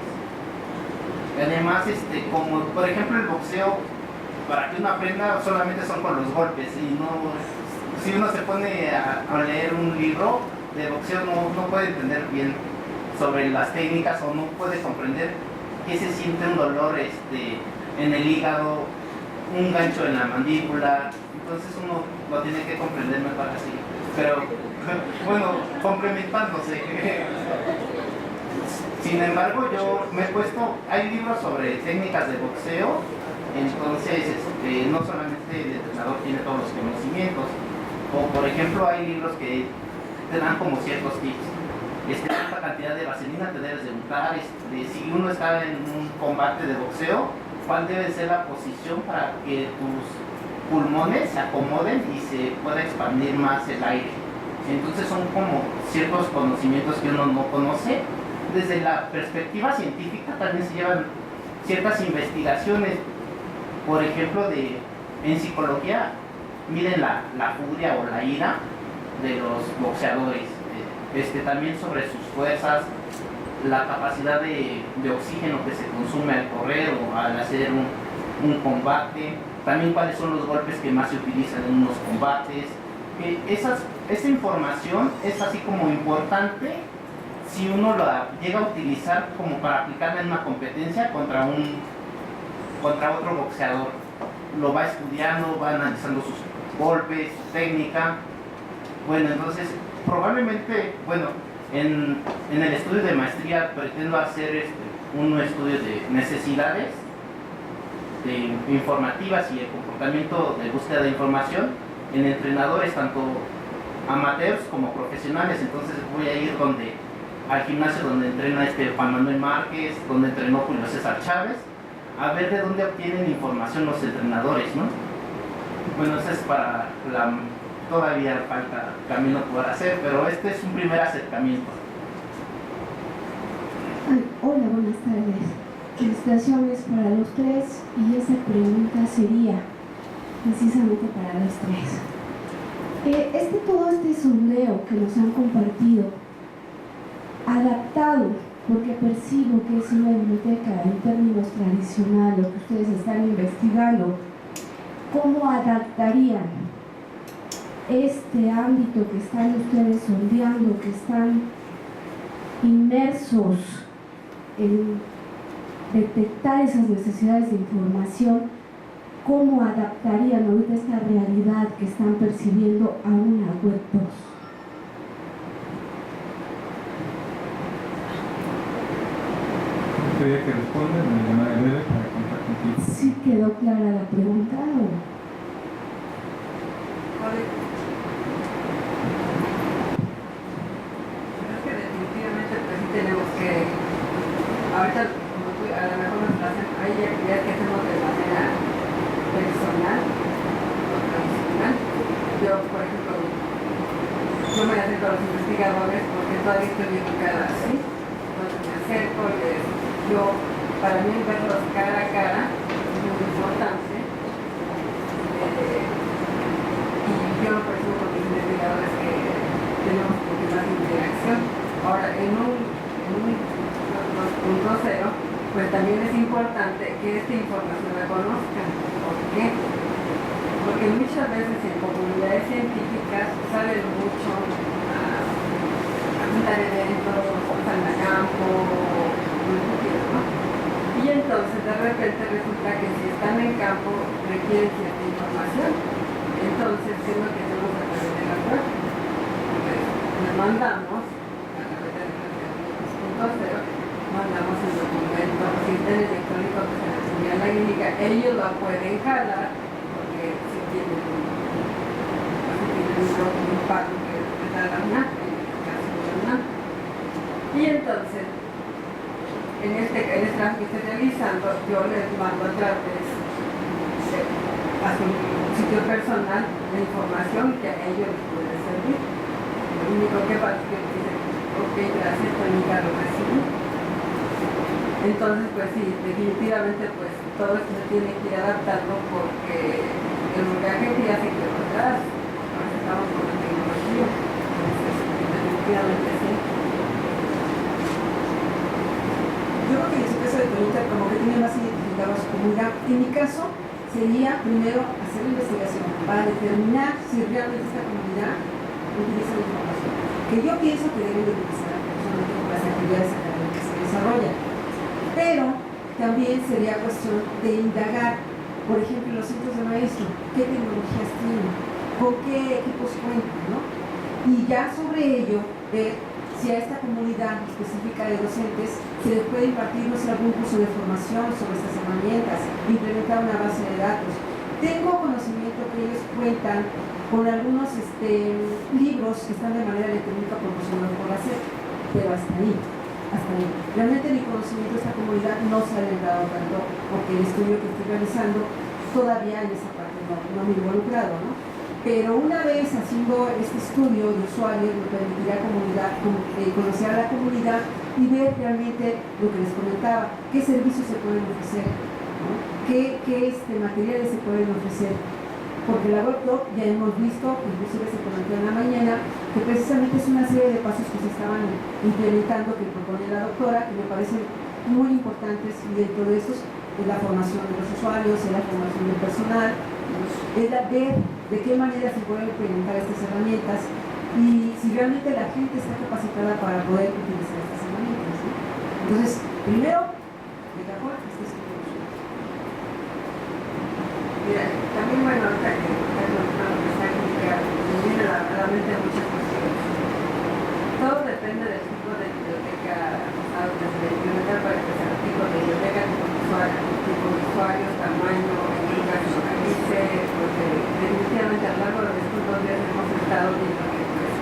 Y además, como por ejemplo el boxeo, para que uno aprenda solamente son con los golpes, y no, si uno se pone a leer un libro de boxeo no puede entender bien sobre las técnicas o no puede comprender qué se siente un dolor en el hígado, un gancho en la mandíbula. Entonces uno lo tiene que comprender mejor así, pero bueno, complementándose. Sin embargo, yo me he puesto, hay libros sobre técnicas de boxeo, entonces no solamente el entrenador tiene todos los conocimientos, o por ejemplo hay libros que te dan como ciertos tips. Esta cantidad de vaselina te debes de untar, si uno está en un combate de boxeo, cuál debe ser la posición para que tus pulmones se acomoden y se pueda expandir más el aire. Entonces son como ciertos conocimientos que uno no conoce. Desde la perspectiva científica también se llevan ciertas investigaciones, por ejemplo en psicología miden la furia o la ira de los boxeadores, también sobre sus fuerzas, la capacidad de oxígeno que se consume al correr o al hacer un combate, también cuáles son los golpes que más se utilizan en unos combates. Esa información es así como importante si uno la llega a utilizar como para aplicarla en una competencia contra otro boxeador. Lo va estudiando, va analizando sus golpes, su técnica. Bueno, entonces probablemente, en el estudio de maestría pretendo hacer un estudio de necesidades informativas y el comportamiento de búsqueda de información en entrenadores tanto amateurs como profesionales. Entonces voy a ir al gimnasio donde entrena Juan Manuel Márquez, donde entrenó Julio César Chávez, a ver de dónde obtienen información los entrenadores, ¿no? Bueno, eso es todavía falta camino por hacer, pero este es un primer acercamiento. Hola, buenas tardes. Felicitaciones para los tres y esa pregunta sería precisamente para los tres. Todo este sondeo que nos han compartido, adaptado, porque percibo que es una biblioteca en términos tradicionales, lo que ustedes están investigando, ¿cómo adaptarían este ámbito que están ustedes sondeando, que están inmersos en detectar esas necesidades de información? ¿Cómo adaptarían ahorita esta realidad que están percibiendo a una web 2? ¿Quería que respondan en la llamada breve para contar contigo? ¿Sí quedó clara la pregunta o...? Creo que definitivamente pues sí tenemos que, ahorita a lo mejor nos hacen, hay actividades que hacemos de manera personal o tradicional. Yo, por ejemplo, yo me acerco a los investigadores porque todavía estoy educada así, entonces me acerco y para mí verlos cara a cara es muy importante, y yo lo percibo con mis investigadores que tenemos mucha más interacción. Ahora, en un 2.0, pues también es importante que esta información la conozcan. ¿Por qué? Porque muchas veces en comunidades científicas salen mucho a montar eventos, salen a campo, ¿no? Y entonces de repente resulta que si están en campo requieren cierta información. Entonces, ¿qué es lo que hacemos a través de la web? Pues les mandamos a través de la 2.0, mandamos el documento, si está en electrónico que se les envía la clínica, ellos lo pueden jalar porque si tienen un impacto que da la UNAM, en el caso de la UNAM. Y entonces, en este trabajo que estoy realizando, yo les mando a través a su sitio personal la información que a ellos les puede servir. Lo único que pasa es que dicen, ok, gracias, Tónica, lo recibí. Entonces, pues sí, definitivamente pues todo esto se tiene que ir adaptando porque el montaje ya se quedó atrás, ahora estamos con la tecnología, entonces definitivamente sí. Yo creo que en su caso de Toñita como que tiene más identificado a su comunidad. En mi caso sería primero hacer la investigación para determinar si realmente esta comunidad utiliza la información que yo pienso que deben de utilizar personalmente con las actividades académicas que se desarrollan. Pero también sería cuestión de indagar, por ejemplo, los centros de maestro, qué tecnologías tienen, con qué equipos cuentan, ¿no? Y ya sobre ello, ver si a esta comunidad específica de docentes se les puede impartir, no sé, algún curso de formación sobre estas herramientas, implementar una base de datos. Tengo conocimiento que ellos cuentan con algunos libros que están de manera electrónica proporcionados por la SEP, pero hasta ahí. Realmente mi conocimiento de esta comunidad no se ha adentrado tanto porque el estudio que estoy realizando todavía en esa parte no me he involucrado, ¿no? Pero una vez haciendo este estudio de usuarios me permitirá conocer a la comunidad y ver realmente lo que les comentaba, qué servicios se pueden ofrecer, ¿no? qué materiales se pueden ofrecer. Porque la webdoc ya hemos visto, inclusive se comentó en la mañana, que precisamente es una serie de pasos que se estaban implementando, que propone la doctora, que me parecen muy importantes, y dentro de estos es la formación de los usuarios, es la formación del personal, es ver de qué manera se pueden implementar estas herramientas y si realmente la gente está capacitada para poder utilizar estas herramientas, ¿no? Entonces, primero, mira, también bueno, ahorita que está me viene a la mente muchas cuestiones. Todo depende del tipo de biblioteca que se le implementa para empezar, el tipo de biblioteca, tipo de usuario, tamaño, el caso que organice, porque definitivamente a lo largo de estos 2 días hemos estado viendo que pues,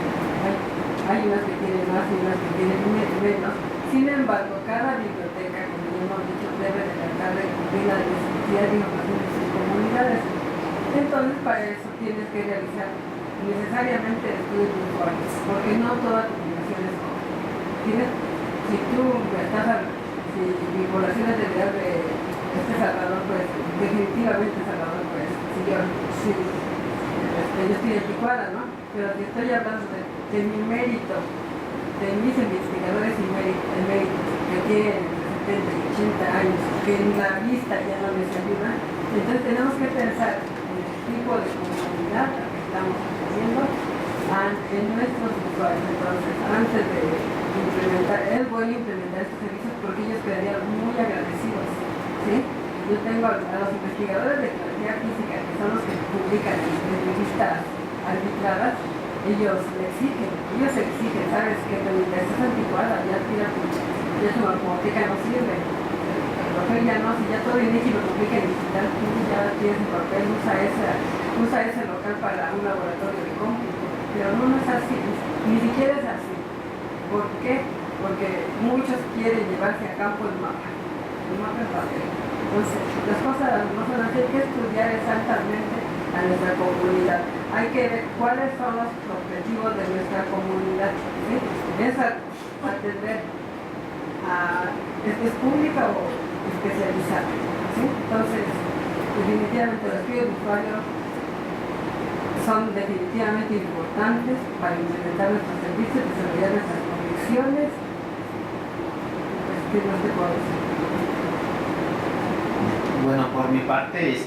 hay unas que tienen más y unas que tienen menos. Sin embargo, cada biblioteca, como ya hemos dicho, debe de tratar de cumplir la necesidad de información de sus comunidades. Entonces, para eso tienes que realizar necesariamente estudios de usuarios, porque no toda tu población es joven. Si tú si mi población es de edad de Salvador, pues definitivamente Salvador, pues yo estoy equipada, ¿no? Pero si estoy hablando de mi mérito, de mis investigadores y méritos que tienen 70 y 80 años, que en la vista ya no les ayuda, entonces tenemos que pensar en el tipo de comunidad que estamos haciendo en nuestros usuarios. Entonces, antes de implementar, es bueno implementar estos servicios porque ellos quedarían muy agradecidos, ¿sí? Yo tengo a los investigadores de geografía física, que son los que publican en revistas arbitradas, ellos exigen, ¿sabes? Que tu universidad es anticuada, ya tu matemática no sirve. El papel ya no, si ya todo viene y lo publica en digital, tú ya tienes el papel, usa ese local para un laboratorio de cómputo. Pero no es así, ni siquiera es así. ¿Por qué? Porque muchos quieren llevarse a campo el mapa en papel. Entonces, las cosas no son así, hay que estudiar exactamente a nuestra comunidad. Hay que ver cuáles son los objetivos de nuestra comunidad, ¿sí? Es atender ¿es pública o especializada? ¿Sí? Entonces, definitivamente los estudios de usuario son definitivamente importantes para implementar nuestros servicios, desarrollar nuestras convicciones. Pues, ¿qué más te puedo decir? Bueno, por mi parte,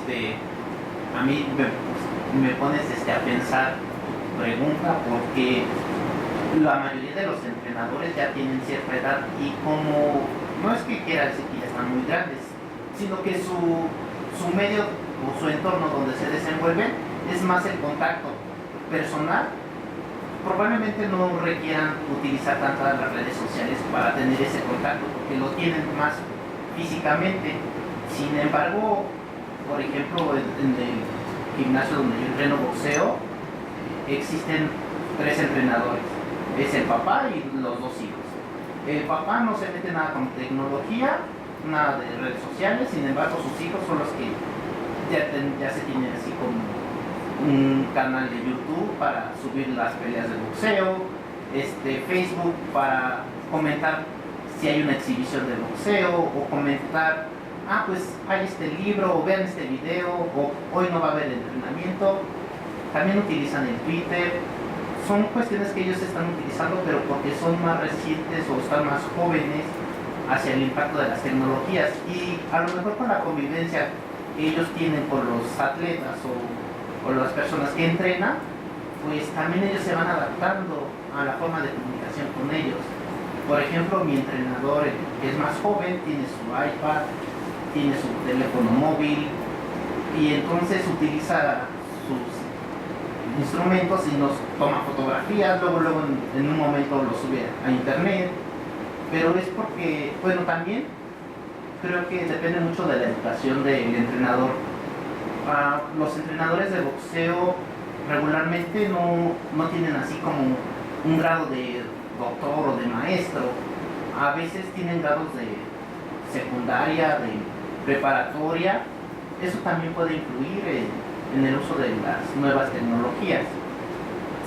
a mí me pones a pensar tu pregunta, porque la mayoría de los entrenadores ya tienen cierta edad y como no es que quiera decir que ya están muy grandes, sino que su medio o su entorno donde se desenvuelven es más el contacto personal. Probablemente no requieran utilizar tantas las redes sociales para tener ese contacto porque lo tienen más físicamente. Sin embargo, por ejemplo, en el gimnasio donde yo entreno boxeo, existen 3 entrenadores. Es el papá y los 2 hijos. El papá no se mete nada con tecnología, nada de redes sociales, sin embargo sus hijos son los que ya se tienen así como un canal de YouTube para subir las peleas de boxeo, Facebook para comentar si hay una exhibición de boxeo, o comentar, pues hay este libro, o vean este video, o hoy no va a haber entrenamiento. También utilizan el Twitter. Son cuestiones que ellos están utilizando, pero porque son más recientes o están más jóvenes hacia el impacto de las tecnologías, y a lo mejor con la convivencia que ellos tienen con los atletas o las personas que entrenan, pues también ellos se van adaptando a la forma de comunicación con ellos. Por ejemplo, mi entrenador, que es más joven, tiene su iPad, tiene su teléfono móvil, y entonces utiliza sus instrumentos y nos toma fotografías, luego en un momento lo sube a internet, pero es porque, bueno, también creo que depende mucho de la educación del entrenador. Los entrenadores de boxeo regularmente no tienen así como un grado de doctor o de maestro. A veces tienen grados de secundaria, de preparatoria. Eso también puede influir en el uso de las nuevas tecnologías.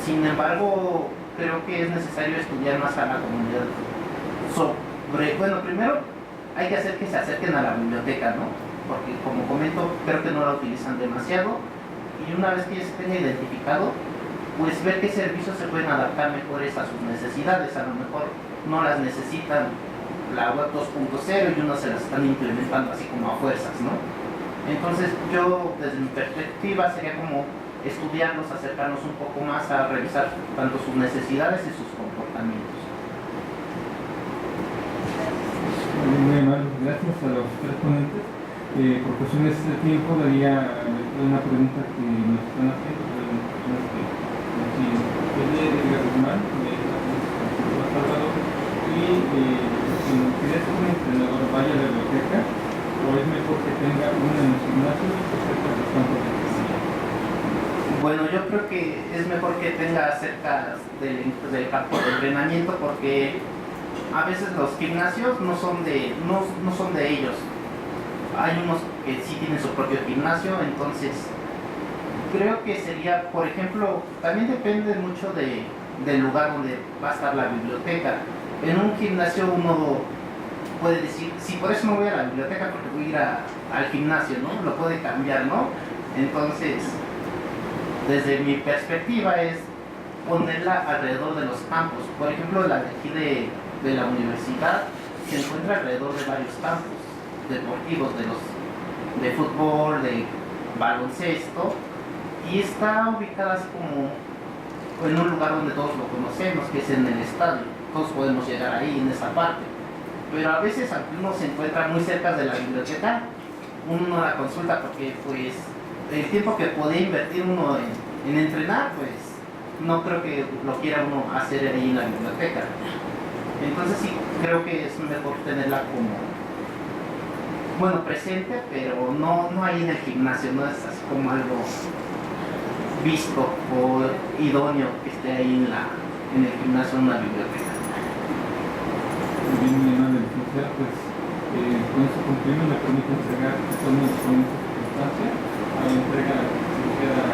Sin embargo, creo que es necesario estudiar más a la comunidad bueno, primero hay que hacer que se acerquen a la biblioteca, ¿no? Porque, como comento, creo que no la utilizan demasiado, y una vez que ya se tenga identificado, pues ver qué servicios se pueden adaptar mejores a sus necesidades. A lo mejor no las necesitan la web 2.0 y unos se las están implementando así como a fuerzas, ¿no? Entonces yo, desde mi perspectiva, sería como estudiarlos, acercarnos un poco más a revisar tanto sus necesidades y sus comportamientos. Muy amable, gracias a los tres ponentes. Por cuestiones de tiempo daría una pregunta que nos están haciendo, pero Edgar Guzmán, Salvador, y si quieres ser un entrenador, vaya a la biblioteca, o es mejor que tenga uno en el gimnasio cerca de los campos de ejercicio. Bueno, yo creo que es mejor que tenga cerca del campo de entrenamiento, porque a veces los gimnasios no son de ellos. Hay unos que sí tienen su propio gimnasio, entonces creo que sería, por ejemplo, también depende mucho del lugar donde va a estar la biblioteca. En un gimnasio uno puede decir, sí, por eso no voy a la biblioteca, porque voy a ir al gimnasio, ¿no? Lo puede cambiar, ¿no? Entonces, desde mi perspectiva es ponerla alrededor de los campos. Por ejemplo, la de aquí de la universidad se encuentra alrededor de varios campos deportivos, de fútbol, de baloncesto, y está ubicada así como en un lugar donde todos lo conocemos, que es en el estadio. Todos podemos llegar ahí, en esa parte, pero a veces aunque uno se encuentra muy cerca de la biblioteca, uno no la consulta, porque pues el tiempo que podía invertir uno en entrenar, pues no creo que lo quiera uno hacer ahí en la biblioteca. Entonces sí, creo que es mejor tenerla presente, pero no ahí en el gimnasio, no es así como algo visto o idóneo que esté ahí en el gimnasio, en una biblioteca. Muy bien, amable licenciado, pues con eso concluimos. Me permite entregar todos los documentos de circunstancia a la entrega que se queda